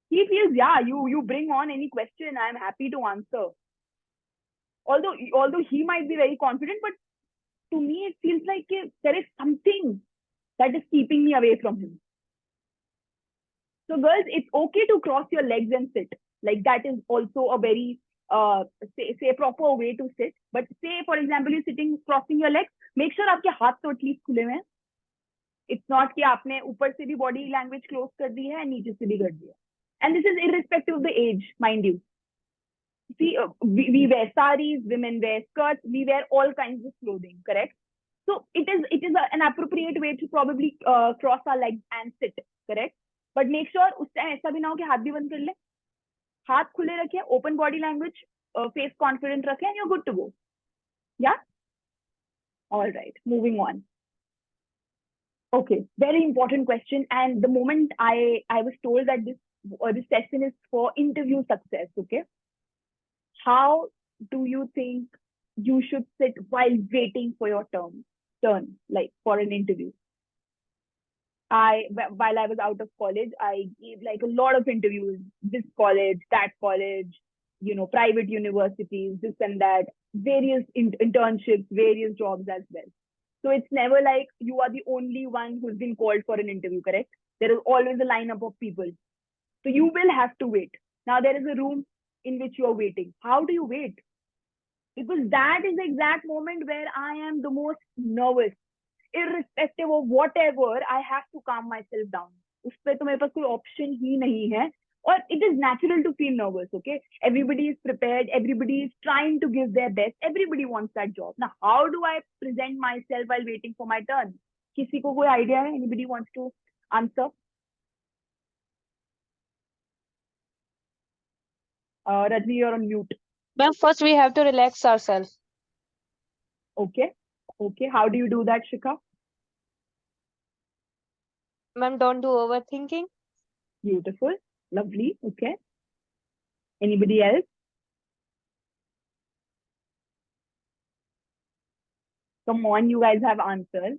He feels, yeah, you bring on any question, I'm happy to answer. Although he might be very confident, but to me it feels like there is something that is keeping me away from him. So girls, it's okay to cross your legs and sit. Like that is also a very say proper way to sit. But say for example you're sitting crossing your legs, make sure आपके हाथ तो at least खुले हुए हैं. It's not कि आपने ऊपर से भी body language close कर दी है, नीचे से भी कर दिया. And this is irrespective of the age, mind you. See, we wear saris, women wear skirts, we wear all kinds of clothing, correct? So it is an appropriate way to probably cross our legs and sit, correct? But make sure उस time ऐसा भी ना हो कि हाथ भी बंद कर ले, हाथ खुले रखे, open body language, face confident रखे, and you're good to go. Yeah. All right, moving on. Okay, very important question. And the moment I was told that this session is for interview success, okay? How do you think you should sit while waiting for your turn, like for an interview? While I was out of college, I gave like a lot of interviews, this college, that college, private universities, this and that, various internships, various jobs as well. So it's never like you are the only one who's been called for an interview, correct? There is always a lineup of people. So you will have to wait. Now there is a room in which you are waiting. How do you wait? Because that is the exact moment where I am the most nervous. Irrespective of whatever, I have to calm myself down. उस पे तो मेरे पास कोई option ही नहीं है. Or it is natural to feel nervous, okay? Everybody is prepared. Everybody is trying to give their best. Everybody wants that job. Now, how do I present myself while waiting for my turn? किसी को कोई idea है? Anybody wants to answer? Rajni, you're on mute. Ma'am, first we have to relax ourselves. Okay. Okay. How do you do that, Shikha? Ma'am, don't do overthinking. Beautiful. Lovely. Okay. Anybody else? Come on, you guys have answers.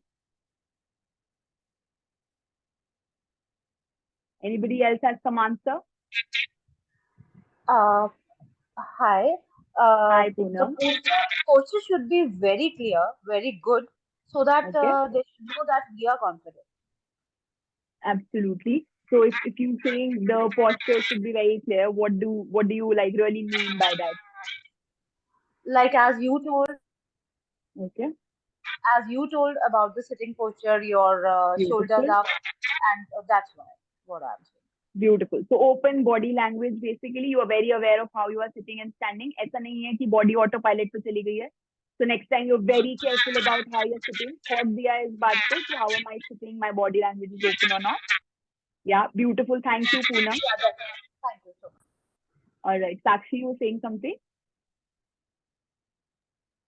Anybody else has some answer? Hi. Hi, The Poonam. posture should be very clear, very good, so that Okay. they should know that we are confident. Absolutely. So if you saying the posture should be very clear, what do you like really mean by that? Like as you told Okay. about the sitting posture, your shoulders Beautiful. up, and that's what I'm saying. Beautiful. So open body language, basically you are very aware of how you are sitting and standing. ऐसा नहीं है कि body autopilot पे चली गई है. So next time you're very careful about how you're sitting. Thought दिया है इस बात पे कि how am I sitting? My body language is open or not? Yeah, beautiful. Thank you, Poonam. Yeah, thank you so much. All right, Sakshi, you were saying something?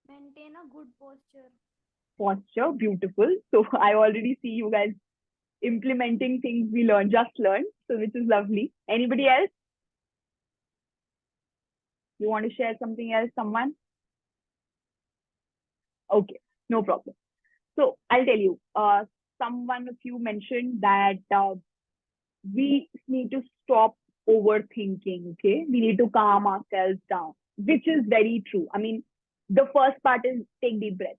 Maintain a good posture. Posture, beautiful. So I already see you guys implementing things we just learned, so which is lovely. Anybody else? You want to share something else, someone? Okay, no problem. So I'll tell you, someone of you mentioned that we need to stop overthinking, okay? We need to calm ourselves down, which is very true. I mean, the first part is take deep breath.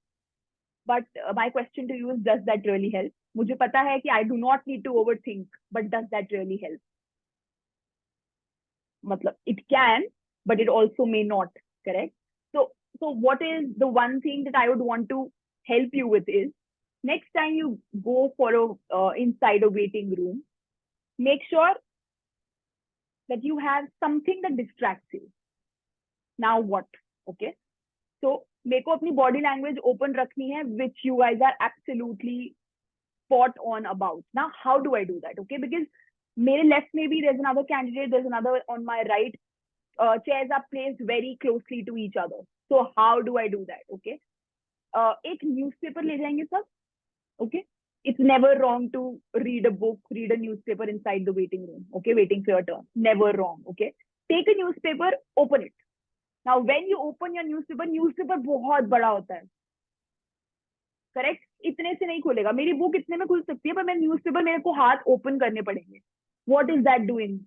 But my question to you is, does that really help? मुझे पता है कि I do not need to overthink, but does that really help? मतलब, it can, but it also may not, correct? So what is the one thing that I would want to help you with is, next time you go for inside a waiting room, make sure that you have something that distracts you. Now what? Okay. So मेरे को अपनी body language open रखनी है, which you guys are absolutely spot on about. Now, how do I do that? Okay, because मेरे left maybe there's another candidate, there's another on my right. Chairs are placed very closely to each other. So how do I do that? Okay. एक newspaper ले जाएंगे सब. Okay. It's never wrong to read a book, read a newspaper inside the waiting room. Okay, waiting for your turn. Never wrong. Okay. Take a newspaper, open it. Now, when you open your newspaper बहुत बड़ा होता है. Correct? इतने से नहीं खुलेगा. मेरी book इतने में खुल सकती है, पर मेरे newspaper मेरे को हाथ open करने पड़ेंगे. What is that doing?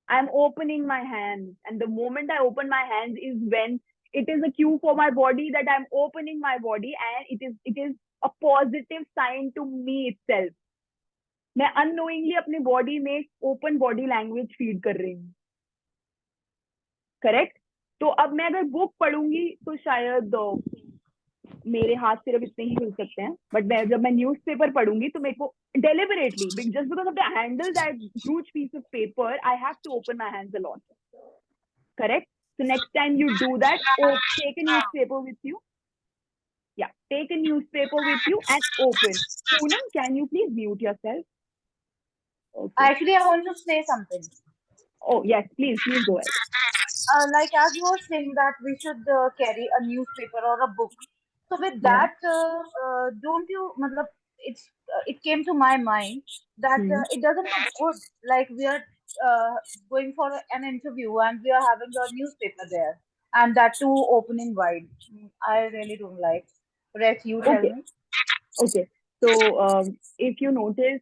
I'm opening my hands, and the moment I open my hands is when it is a cue for my body that I'm opening my body, and it is a positive sign to me itself. मैं unknowingly अपने body में open body language feed कर रही हूँ. Correct? तो अब मैं अगर बुक पढ़ूंगी तो शायद मेरे हाथ सिर्फ इतने ही हिल सकते हैं, बट जब मैं न्यूज़पेपर पढ़ूंगी तो मेरे को deliberately, just because of the handle that huge piece of paper, I have to open my hands a lot. Correct? So next time you do that, take a newspaper with you. Yeah, take a newspaper with you and open. Poonam, can you please mute yourself? Okay. Actually, I want to say something. Oh, yes, please go ahead. Like as you were saying that we should carry a newspaper or a book. So with that, don't you, matlab, it came to my mind that it doesn't look good. Like we are going for an interview and we are having a newspaper there, and that too opening wide. I really don't like. Rex, you tell me. Okay. So if you notice,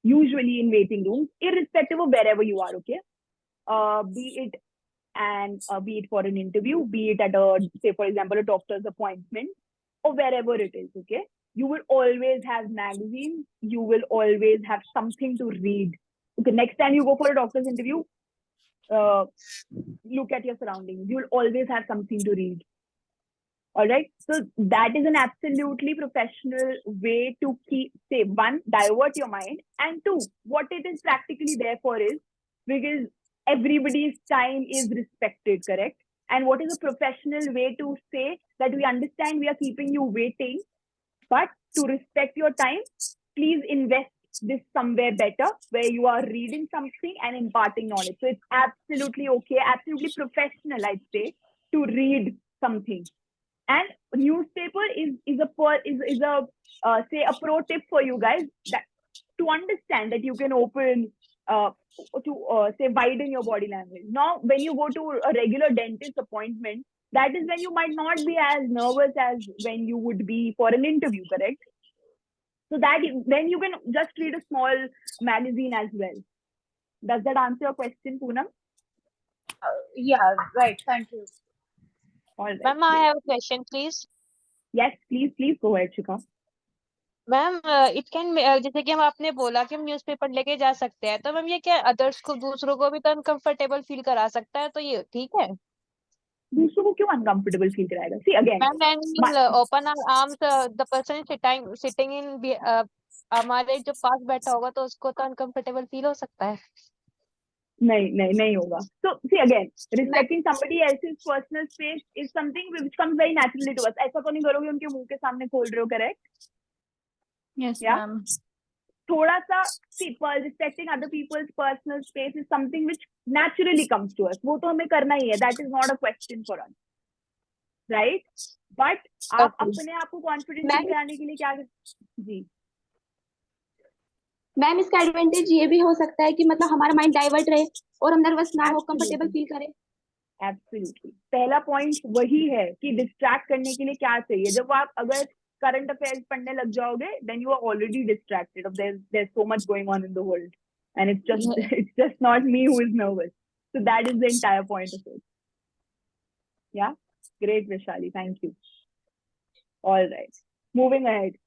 usually in waiting rooms, irrespective of wherever you are, okay, be it for an interview, be it at a, say for example, a doctor's appointment, or wherever it is, okay, you will always have magazines, you will always have something to read. Okay, next time you go for a doctor's interview, look at your surroundings. You will always have something to read. All right. So that is an absolutely professional way to one, divert your mind, and two, what it is practically there for is because everybody's time is respected, correct? And what is a professional way to say that we understand we are keeping you waiting, but to respect your time, please invest this somewhere better where you are reading something and imparting knowledge. So it's absolutely okay, absolutely professional, I'd say, to read something. And newspaper is a say a pro tip for you guys, that to understand that you can open say widen your body language. Now, when you go to a regular dentist appointment, that is when you might not be as nervous as when you would be for an interview, correct? So that then you can just read a small magazine as well. Does that answer your question, Poonam? Yeah, right. Thank you. All right. Ma'am, I have a question, please. Yes, please go ahead, Shikha. Ma'am it can जैसे कि हम आपने बोला कि हम newspaper लेके जा सकते हैं, तो मैम ये क्या अदर्स को, दूसरों को भी तो अनकंफर्टेबल फील करा सकता है, तो ये ठीक है? दूसरों को क्यों अनकंफर्टेबल फील कराएगा? See again, ma'am when we open our arms the person sitting in हमारे जो पास बैठा होगा तो उसको तो अनकंफर्टेबल फील हो सकता है. नहीं होगा. So see again, respecting somebody else's personal space is something which comes very naturally to us. ऐसा तो नहीं करोगे उनके मुंह के सामने खोल रहे हो, correct? Yes, Yeah? ma'am. थोड़ा सा respecting other people's personal space is something which naturally comes to us. वो तो हमें करना ही है. That is not a question for us, right? But आप अपने आप को confident दिखाने के लिए क्या जी मैम, इसका एडवांटेज ये भी हो सकता है कि मतलब हमारा माइंड डाइवर्ट रहे और हम नर्वस ना हो, कंफर्टेबल फील करें. एब्सोल्युटली. पहला पॉइंट वही है कि डिस्ट्रैक्ट करने के लिए क्या चाहिए. जब आप अगर करंट अफेयर्स पढ़ने लग जाओगे, then you are already distracted of there so much going on in the world, and it's just not me who is nervous. So that is the entire point of it. Yeah, great Vishali, thank you. All right, moving ahead.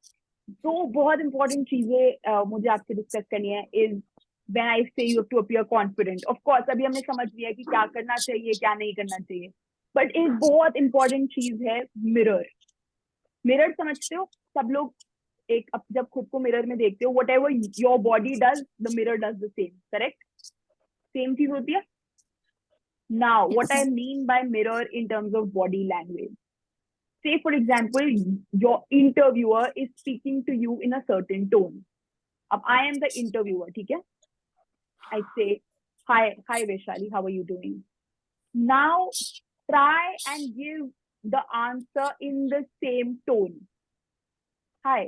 तो बहुत important चीजें मुझे आपसे discuss करनी है is when I say you have to appear confident. Of course अभी हमने समझ लिया कि क्या करना चाहिए क्या नहीं करना चाहिए, बट एक बहुत इंपॉर्टेंट चीज है मिरर. मिरर समझते हो सब लोग? एक जब खुद को मिरर में देखते हो, what ever your body does the mirror does the same, correct? Same चीज होती है. Now what I mean by mirror in terms of body language. Say, for example, your interviewer is speaking to you in a certain tone. Ab I am the interviewer, okay? I say, hi Vaishali, how are you doing? Now, try and give the answer in the same tone. Hi,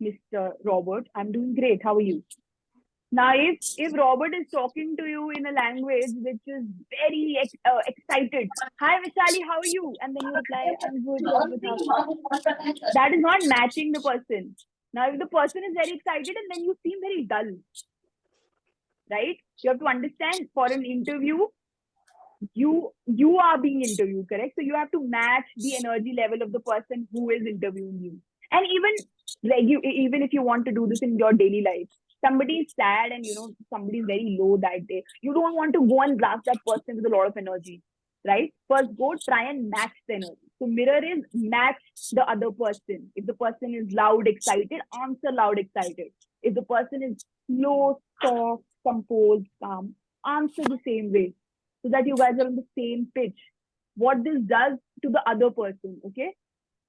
Mr. Robert, I'm doing great. How are you? Now, if Robert is talking to you in a language which is very excited, hi Vishali, how are you? And then you reply, I'm good, Robert, how are you? That is not matching the person. Now, if the person is very excited and then you seem very dull, right? You have to understand, for an interview, you are being interviewed, correct? So you have to match the energy level of the person who is interviewing you. And even if you want to do this in your daily life, somebody is sad and somebody is very low that day, you don't want to go and blast that person with a lot of energy, right? First, go try and match the energy. So mirror is match the other person. If the person is loud, excited, answer loud, excited. If the person is slow, soft, composed, calm, answer the same way, so that you guys are on the same pitch. What this does to the other person, okay?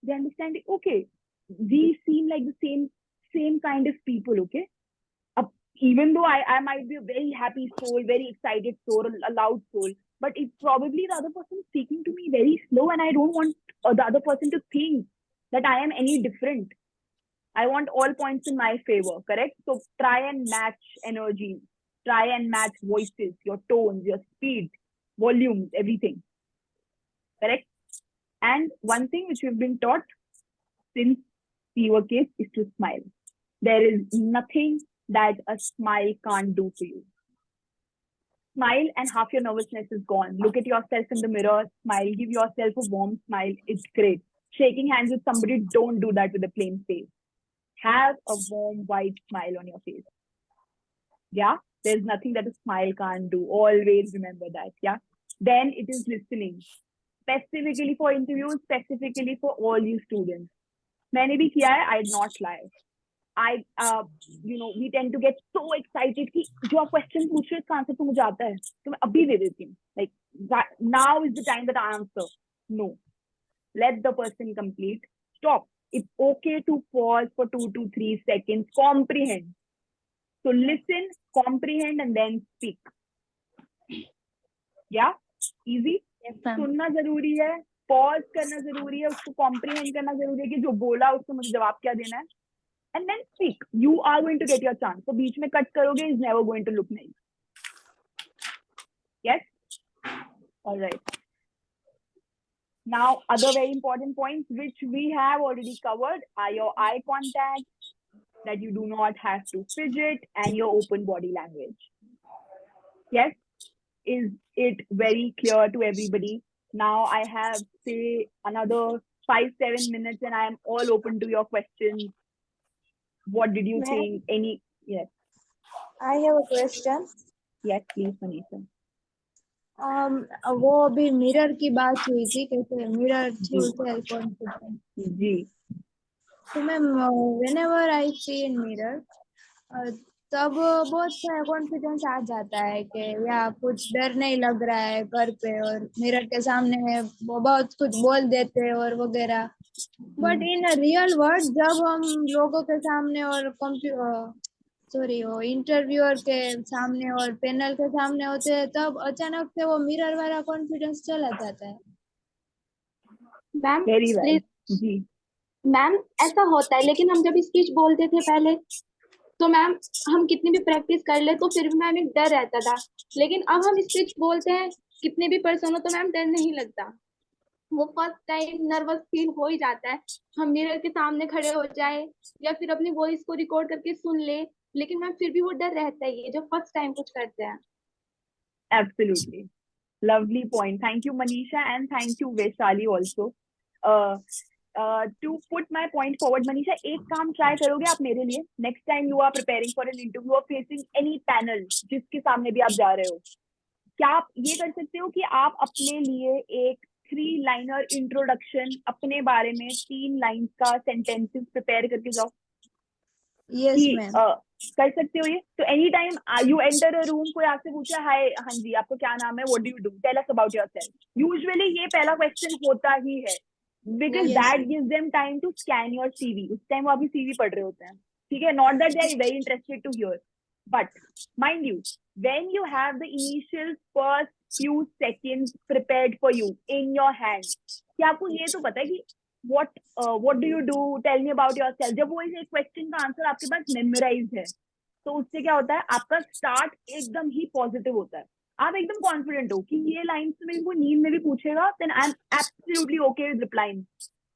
They understand it, okay, we seem like the same kind of people, okay? Even though I might be a very happy soul, very excited soul, a loud soul, but it's probably the other person speaking to me very slow, and I don't want the other person to think that I am any different. I want all points in my favor, correct? So try and match energy, try and match voices, your tones, your speed, volumes, everything, correct? And one thing which we've been taught since we were kids is to smile. There is nothing that a smile can't do for you. Smile and half your nervousness is gone. Look at yourself in the mirror, smile, give yourself a warm smile. It's great. Shaking hands with somebody, don't do that with a plain face. Have a warm, white smile on your face. Yeah, there's nothing that a smile can't do. Always remember that. Yeah. Then it is listening. Specifically for interviews, specifically for all you students. मैंने भी किया है, I'd not lie. We tend to get so excited कि जो आप question पूछ रहे हो इसका आंसर तो मुझे आता है, तो मैं अभी दे देती हूँ. Like now is the time that I answer. No, let the person complete. Stop. It's okay to pause for 2 to 3 seconds. Comprehend. So listen, comprehend, and then speak. Yeah, easy. सुनना जरूरी है, pause करना जरूरी है, उसको comprehend करना जरूरी है कि जो बोला उसको मुझे जवाब क्या देना है. And then speak. You are going to get your chance. So बीच में cut करोगे is never going to look nice. Yes? All right. Now, other very important points which we have already covered are your eye contact, that you do not have to fidget, and your open body language. Yes? Is it very clear to everybody? Now I have, say, another 5-7 minutes and I am all open to your questions. What did you think? Any? Yes. I have a question. Yes, please, Manisha. वो अभी mirror की बात हुई थी, कैसे mirror through self confidence. जी. तो ma'am, whenever I see in mirror, तब बहुत सारा कॉन्फिडेंस आ जाता है कि या कुछ डर नहीं लग रहा है घर पे, और मिरर के सामने वो बहुत कुछ बोल देते हैं और वगैरह. बट इन रियल वर्ल्ड जब हम लोगों के सामने और इंटरव्यूअर के सामने और पैनल के सामने होते हैं, तब अचानक से वो मिरर वाला कॉन्फिडेंस चला जाता है. Ma'am Very well. प्लीज. जी. मैम ऐसा होता है, लेकिन हम जब स्पीच बोलते थे पहले, तो मैम हम कितनी भी प्रैक्टिस कर ले तो फिर भी मैम एक डर रहता था. लेकिन अब हम स्पीच बोलते हैं, कितने भी पर्सन हो, तो मैम डर नहीं लगता. वो फर्स्ट टाइम नर्वस फील हो ही जाता है. हम मिरर के सामने खड़े हो जाए या फिर अपनी वॉइस को रिकॉर्ड करके सुन ले, लेकिन मैम फिर भी वो डर रहता ही है जब फर्स्ट टाइम कुछ करते हैं. Absolutely. Lovely point. Thank you, Manisha, and thank you, Vaishali, also. To put my point forward, Manisha, एक काम try करोगे आप मेरे लिए? Next time you are preparing for an interview or facing any panel, जिसके सामने भी आप जा रहे हो, क्या आप ये कर सकते हो कि आप अपने लिए एक 3-liner introduction, अपने बारे में 3 lines का sentences prepare करके जाओ? Yes, ma'am. कर सकते हो ये? तो any time you enter a room, कोई आपसे पूछा, हाय हाँ जी आपको क्या नाम है, what do you do, tell us about yourself, usually ये पहला क्वेश्चन होता ही है, because that gives them time to scan your CV. उस टाइम वो अभी सीवी पढ़ रहे होते हैं, ठीक है? Not that they are very interested to hear, but mind you, when you have the initial first few seconds prepared for you in your hand, कि आपको ये तो पता है कि what do you do, tell me about yourself, जब वो इस क्वेश्चन का आंसर आपके पास मेमोराइज्ड है, तो उससे क्या होता है, आपका स्टार्ट एकदम ही पॉजिटिव होता है. आप एकदम कॉन्फिडेंट हो कि ये लाइन से मेरे को नींद में भी पूछेगा, then I am absolutely okay with replying.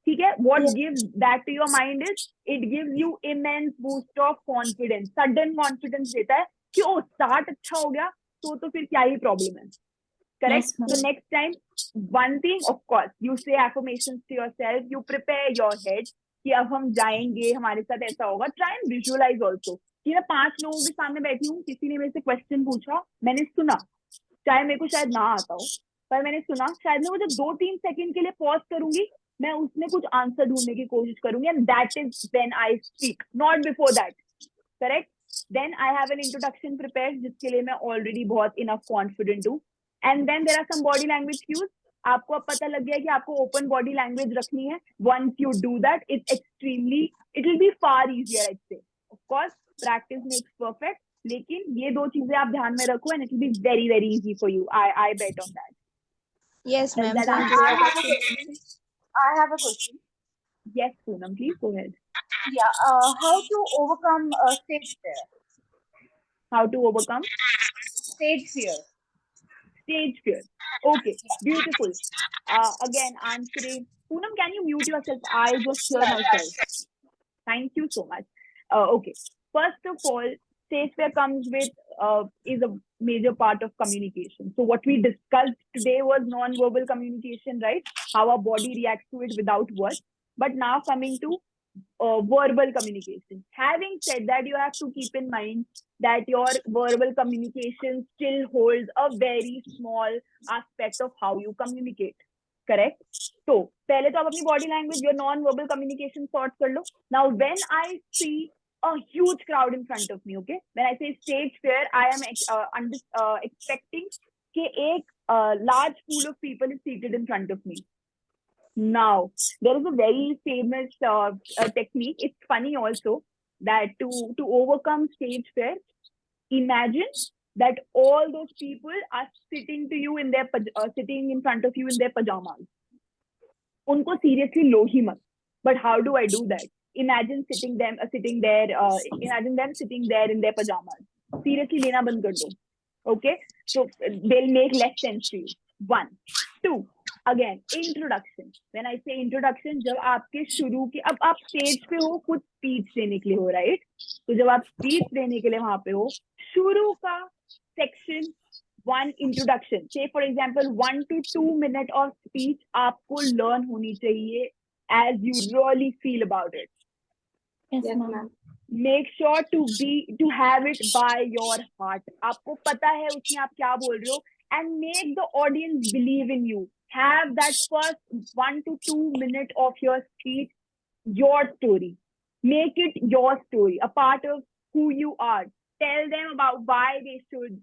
ठीक है? What gives that to your mind is, it gives you immense boost of confidence. Sudden confidence देता है कि ओ स्टार्ट अच्छा हो गया, तो फिर क्या ही प्रॉब्लम है. Correct? Yes, ma'am. So next time, one thing, of course, you say affirmations to yourself, you prepare your head कि अब हम जाएंगे, हमारे साथ ऐसा होगा. Try and visualize also कि मैं 5 लोगों के सामने बैठी हूँ, किसी ने मेरे से क्वेश्चन पूछा, मैंने सुना, चाहे मेरे को शायद ना आता हो, पर मैंने सुना. शायद मैं वो जब 2-3 सेकंड के लिए पॉज करूंगी, मैं उसमें कुछ आंसर ढूंढने की कोशिश करूंगी, and that is when I speak, not before that. Correct? Then I have an introduction prepared, जिसके लिए मैं already बहुत enough confident हूँ. And then there are some body language cues. आपको अब पता लग गया कि आपको open body language रखनी है. Once you do that, it will be far easier, I'd say. Of course, practice makes perfect. लेकिन ये 2 चीजें आप ध्यान में रखो, and it will be very, very easy for you. I bet on that. Yes, Does ma'am. that Thank answer you. your I have a question? question. I have a question. Yes, Poonam, please go ahead. Yeah. How to overcome stage fear? How to overcome Stage fear. stage fear? Okay, beautiful. Again, answering. Poonam, can you mute yourself? I just hear myself. Thank you so much. Okay. First of all, stage fear comes with is a major part of communication. So what we discussed today was non-verbal communication, right? How our body reacts to it without words. But now coming to verbal communication. Having said that, you have to keep in mind that your verbal communication still holds a very small aspect of how you communicate. Correct? So, पहले तो आप अपनी body language, your non-verbal communication sort कर लो. Now, when I see a huge crowd in front of me, okay? When I say stage fear, I am expecting कि एक large pool of people is seated in front of me. Now, there is a very famous technique. It's funny also that to overcome stage fear, imagine that all those people are sitting to you in their sitting in front of you in their pajamas. Unko seriously लो ही मत. But how do I do that? Imagine sitting there. Imagine them sitting there in their pajamas. Seriously लेना बंद कर दो. Okay, so they'll make less sense to you. 1, 2. Again, introduction. When I say introduction, जब आपके शुरू के अब आप स्टेज पे हो, कुछ स्पीच देने के लिए हो, राइट? तो जब आप स्पीच देने के लिए वहां पे हो, शुरू का section 1 introduction. Say for example 1 to 2 minutes of speech आपको learn होनी चाहिए as you really feel about it. Yes, Yes, ma'am. ma'am. Make sure to have it by your heart. आपको पता है उसमें आप क्या बोल रहे हो, and make the audience believe in you. Have that first 1 to 2 minutes of your speech your story. Make it your story, a part of who you are. Tell them about why they should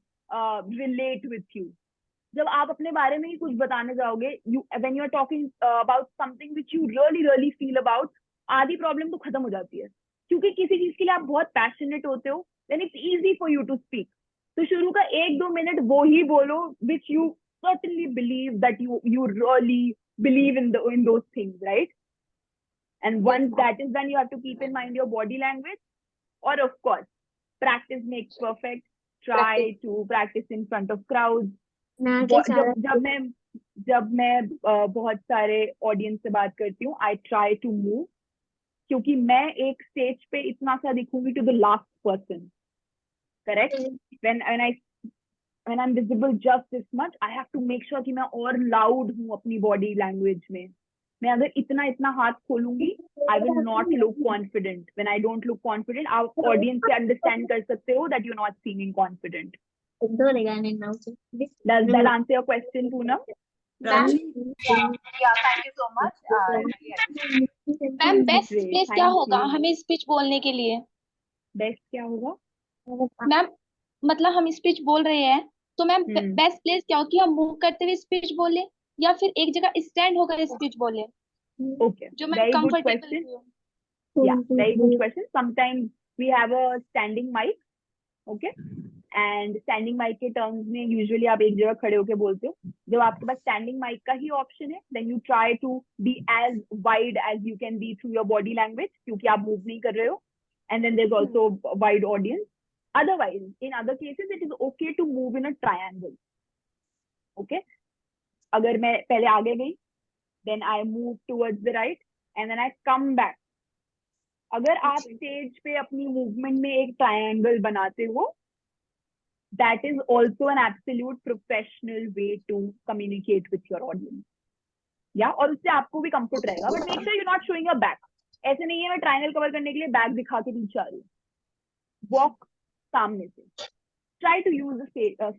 relate with you. जब आप अपने बारे में ही कुछ बताने जाओगे, when you are talking about something which you really feel about, आधी problem तो खत्म हो जाती है. क्योंकि किसी चीज के लिए आप बहुत पैशनेट होते हो, then it's easy for you to speak. तो शुरू का 1-2 मिनट वो ही बोलो which you certainly believe that you really believe in those things, right? And once that is done, you have to keep in mind your body language. Or of course, practice makes perfect. Try to practice in front of crowds. जब मैं बहुत सारे audience से बात करती हूँ, I try to move, क्योंकि मैं एक स्टेज पे इतना सा दिखूंगी to the last person. Correct? When I'm visible just this much, I have to make sure कि मैं और loud हूँ अपनी body language में. मैं अगर इतना हाथ खोलूंगी, I will not look confident. When I don't look confident, our audience से understand कर सकते हो that you're not seeming confident. Does that answer your question, Poonam? Yeah, thank you so much. Ma'am best Great, place क्या thank होगा you. हमें speech बोलने के लिए? Best क्या होगा? मैम मतलब हम स्पीच बोल रहे हैं तो मैम बेस्ट प्लेस क्या हो कि हम मूव करते हुए स्पीच बोले या फिर एक जगह स्टैंड होकर स्पीच बोले? Okay, जो मैं very good कंफर्टेबल question. हूँ. Yeah, very good question. Sometimes we have a standing mic, okay? And standing mic के terms में usually आप एक जगह खड़े होके बोलते हो. जब आपके पास standing mic का ही option है, then you try to be as wide as you can be through your body language, क्योंकि आप move नहीं कर रहे हो. And then there's also a wide audience. Otherwise, in other cases, it is okay to move in a triangle. Okay? अगर मैं पहले आगे गई, then I move towards the right, and then I come back. अगर आप stage पे अपनी movement में एक ट्रायंगल बनाते हो, that is also an absolute professional way to communicate with your audience. Yeah, और उससे आपको भी comfort रहेगा. But make sure you're not showing your back. ऐसे नहीं है मैं triangle cover करने के लिए back दिखा के पीछे आ रही हूँ. Walk सामने से. Try to use the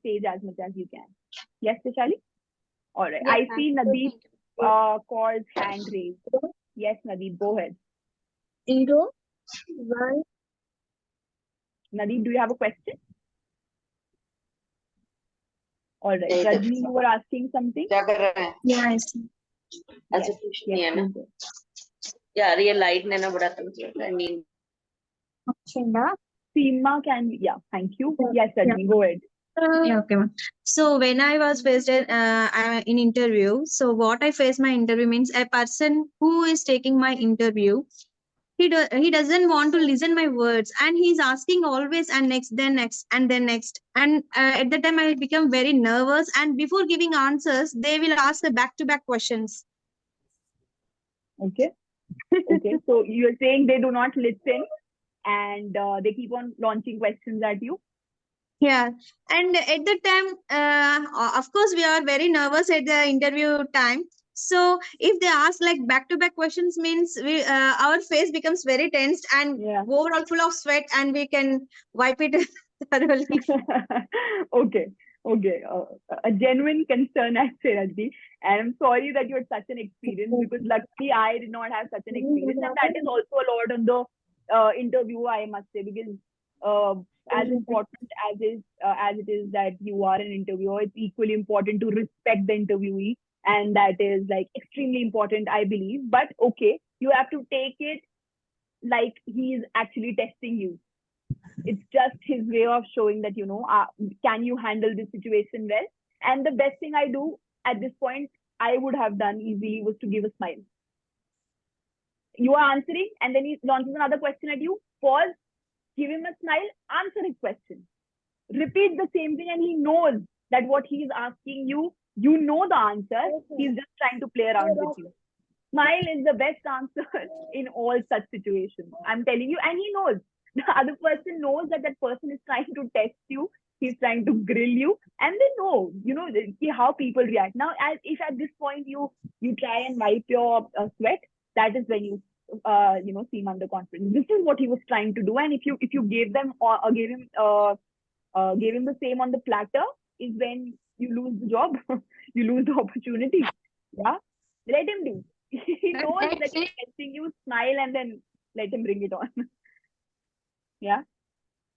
stage as much as you can. Yes, Vishali? All right. Yes, I see ma'am. Nadeep called hand raised. Yes, Nadeep, go ahead. Zero, one. Nadeep, do you have a question? All right. Rajni, you were asking something? क्या कर रहे हैं? Yes. अच्छा Yes, कुछ नहीं है ना. please go. यार ये लाइट ने ना बड़ा तंग किया है. नींद. Shinda. Seema can, yeah, thank you. Yeah. Yes, Rajni, go ahead. Yeah, okay, ma'am. So when I was faced in interview, so what I face my interview means a person who is taking my interview, he doesn't want to listen my words, and he's asking always and next, then next, and then next. And at the time I become very nervous, and before giving answers, they will ask the back-to-back questions. Okay. Okay. So you're saying they do not listen and they keep on launching questions at you? Yeah, and at the time, of course, we are very nervous at the interview time. So if they ask like back-to-back questions, means we our face becomes very tensed and Yeah. overall full of sweat, and we can wipe it thoroughly. Okay. Okay. A genuine concern, I'd say, Rajni. And I'm sorry that you had such an experience, because luckily I did not have such an experience. And that is also a lot on the interview, I must say, because as important as it is that you are an interviewer, it's equally important to respect the interviewee, and that is like extremely important, I believe. But okay, you have to take it like he is actually testing you. It's just his way of showing that, can you handle this situation well? And the best thing I do at this point, I would have done easily, was to give a smile. You are answering, and then he launches another question at you. Pause, give him a smile, answer his question. Repeat the same thing, and he knows that what he is asking you, you know the answer. He's just trying to play around with you. Smile is the best answer in all such situations. I'm telling you, and he knows. The other person knows that that person is trying to test you. He's trying to grill you, and they know, how people react. Now, if at this point you try and wipe your sweat, that is when you seem underconfident. This is what he was trying to do, and if you gave them or gave him the same on the platter, is when you lose the job, you lose the opportunity. Yeah, let him do. He knows that he's testing you. Smile and then let him bring it on. Yeah.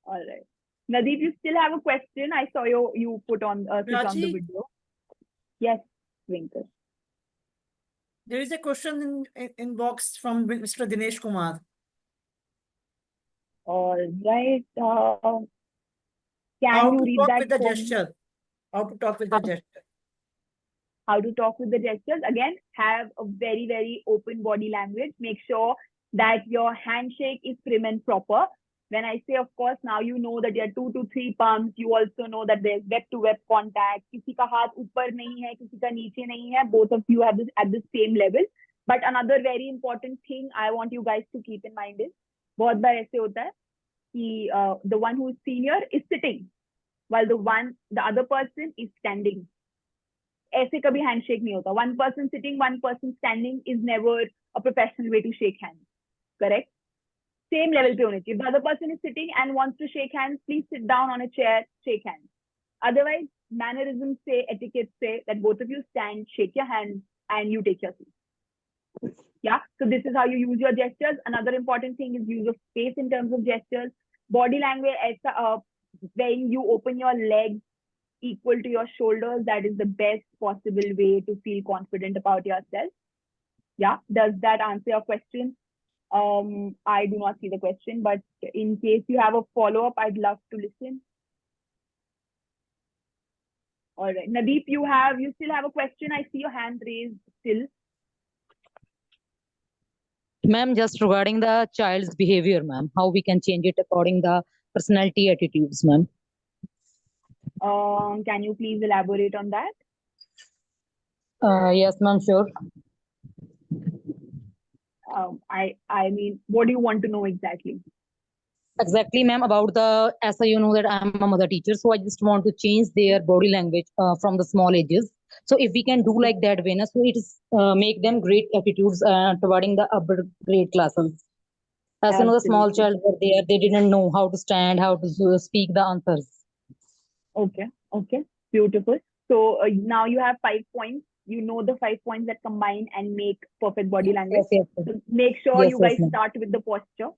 All right. Nadeep, you still have a question? I saw you put on switch on the Raji? video. Yes, Twinkle. There is a question in box from Mr. Dinesh Kumar. All right. How Can you to read talk that with the for me? gesture? How to talk with the gesture? How to talk with the gestures? Again, have a very, very open body language. Make sure that your handshake is prim and proper. When I say, of course, now you know that there are 2 to 3 palms. You also know that there's web-to-web contact. किसी का हाथ ऊपर नहीं है, किसी का नीचे नहीं है. Both of you have this at the same level. But another very important thing I want you guys to keep in mind is, बहुत बार ऐसे होता है कि the one who is senior is sitting, while the other person is standing. ऐसे कभी handshake नहीं होता. One person sitting, one person standing is never a professional way to shake hands. Correct? Same level pe hone chahiye. The other person is sitting and wants to shake hands. Please sit down on a chair, shake hands. Otherwise, mannerisms say, etiquette say that both of you stand, shake your hands, and you take your seat. Yeah. So this is how you use your gestures. Another important thing is use of space in terms of gestures. Body language, when you open your legs equal to your shoulders, that is the best possible way to feel confident about yourself. Yeah. Does that answer your question? I do not see the question, but in case you have a follow-up, I'd love to listen. All right. Nadeep, you still have a question? I see your hand raised still. Ma'am, just regarding the child's behavior, ma'am, how we can change it according the personality attitudes, ma'am. Can you please elaborate on that? Yes, ma'am, sure. I mean, what do you want to know exactly? Exactly, ma'am. About the, as you know that I'm a mother teacher, so I just want to change their body language from the small ages. So if we can do like that, Venus, so it is make them great attitudes towarding the upper grade classes. As you know, the small Absolutely. child were there, they didn't know how to stand, how to speak the answers. Okay. Okay. Beautiful. So now you have 5 points. You know the 5 points that combine and make perfect body language. Yes, yes, So make sure yes, you yes, guys ma'am. start with the posture.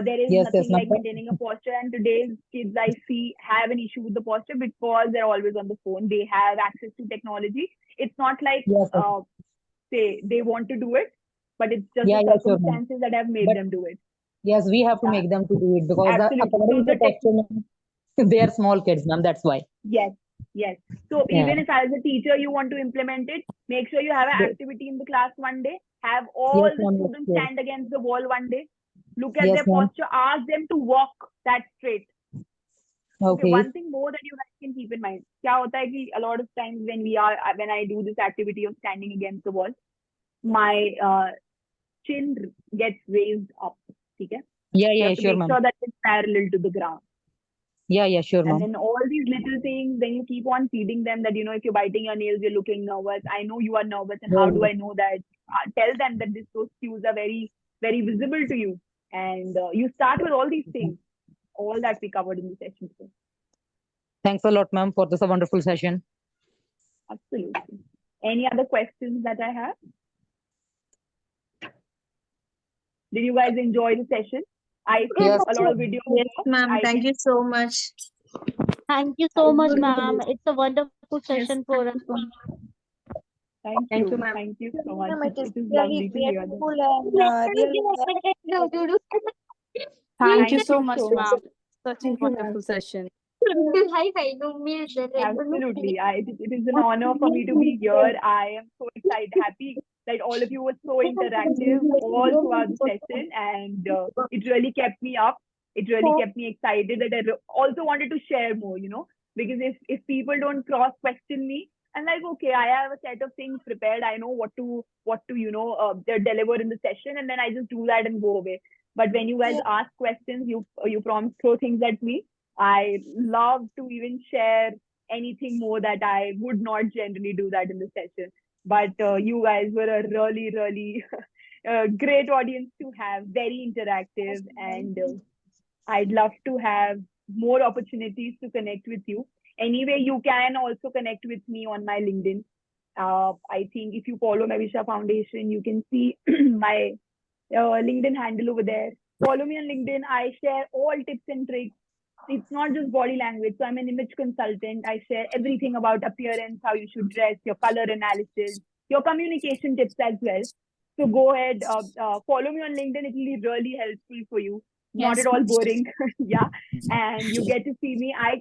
There is Yes, yes, nothing ma'am. like maintaining a posture, and today's kids I see have an issue with the posture because they're always on the phone. They have access to technology. It's not like Yes, yes. they want to do it, but it's just Yeah, the yeah, sure, ma'am. circumstances that have made But them do it. yes, we have to Yeah, make them to do it because the absolutely. So according to the the posture, ma'am, they are small kids, ma'am. That's why. yes, yes. So Yeah. even if as a teacher you want to implement it, make sure you have an Yes, activity in the class one day. Have all yes, the ma'am. Yes, students sure. stand against the wall one day. Look at Yes, their ma'am. posture. Ask them to walk that straight. Okay, Okay. one thing more that you guys can keep in mind. क्या होता है कि a lot of times when I do this activity of standing against the wall, my chin gets raised up. ठीक है? Yeah, You yeah, have to sure, make ma'am. sure that it's parallel to the ground. Yeah, yeah, sure, And ma'am. then all these little things, then you keep on feeding them that, if you're biting your nails, you're looking nervous. I know you are nervous, and how do I know that? Tell them that those cues are very, very visible to you. And you start with all these things, all that we covered in the session today. Thanks a lot, ma'am, for this wonderful session. Absolutely. Any other questions that I have? Did you guys enjoy the session? I see Yes. a lot of videos. Yes, ma'am. I Thank can you so much. Thank you so much, ma'am. It's a wonderful session for us. Thank Thank you, you. ma'am. Thank you so much. Ma'am, it is It is really lovely to hear that. grateful and really Thank you Thank so you much, so much. ma'am. Such a Thank you, ma'am. wonderful session. Absolutely. It is an honor for me to be here. I am so excited, happy that all of you were so interactive all throughout the session, and it really kept me up. It really kept me excited that I also wanted to share more, because if people don't cross question me, I'm like, okay, I have a set of things prepared. I know what to deliver in the session, and then I just do that and go away. But when you guys ask questions, you throw things at me. I love to even share anything more that I would not generally do that in the session. But you guys were a really, really great audience to have, very interactive, and I'd love to have more opportunities to connect with you. Anyway, you can also connect with me on my LinkedIn. I think if you follow Mevisha Foundation, you can see my LinkedIn handle over there. Follow me on LinkedIn. I share all tips and tricks. It's not just body language. So I'm an image consultant. I share everything about appearance, how you should dress, your color analysis, your communication tips as well. So go ahead, follow me on LinkedIn. It will be really helpful for you. Not Yes. at all boring. Yeah. And you get to see me. I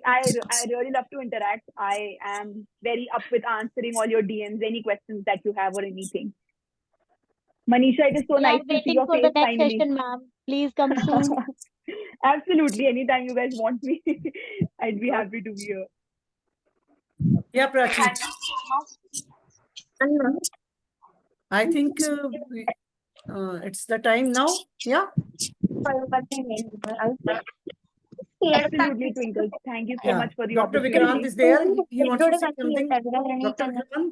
really love to interact. I am very up with answering all your DMs, any questions that you have or anything. Manisha, it is so We are nice to see waiting your for face the next finally. session, ma'am. Please come soon. Absolutely. Anytime you guys want me, I'd be happy to be here. Yeah, Prachi. I think it's the time now. Yeah. Absolutely, Twinkle. Thank you so Yeah. much for the Dr. Vikrant opportunity. is there. He wants to say something. Dr. Vikrant.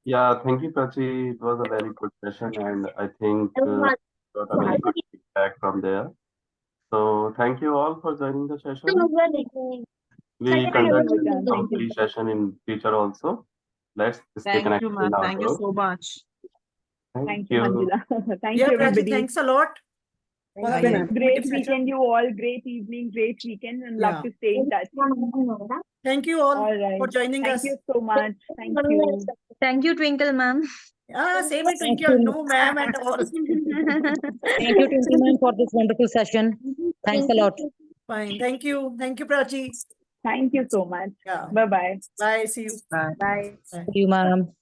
Yeah, thank you, Prachi. It was a very good session, and I think got a very good feedback from there. So thank you all for joining the session. We conduct some free session in future also. Let's stay Thank connected you, in ma'am. our Thank you group. so much. Thank you, Manjula. Thank Yeah, you, Prachi, everybody. thanks a lot. For the very Great informative weekend, session. you all. Great evening, great weekend, and love to stay in touch. Thank you all, All right. for joining Thank us. you so much. Thank you. Thank you, Twinkle, ma'am. Same with Thank Twinkle. you. No, ma'am, at all. Thank you, Twinkle, ma'am, for this wonderful session. Thanks a lot. Fine. Thank you. Thank you, Prachi. Thank you so much. Yeah. Bye-bye. Bye. See you. Bye. Bye. Thank you, ma'am.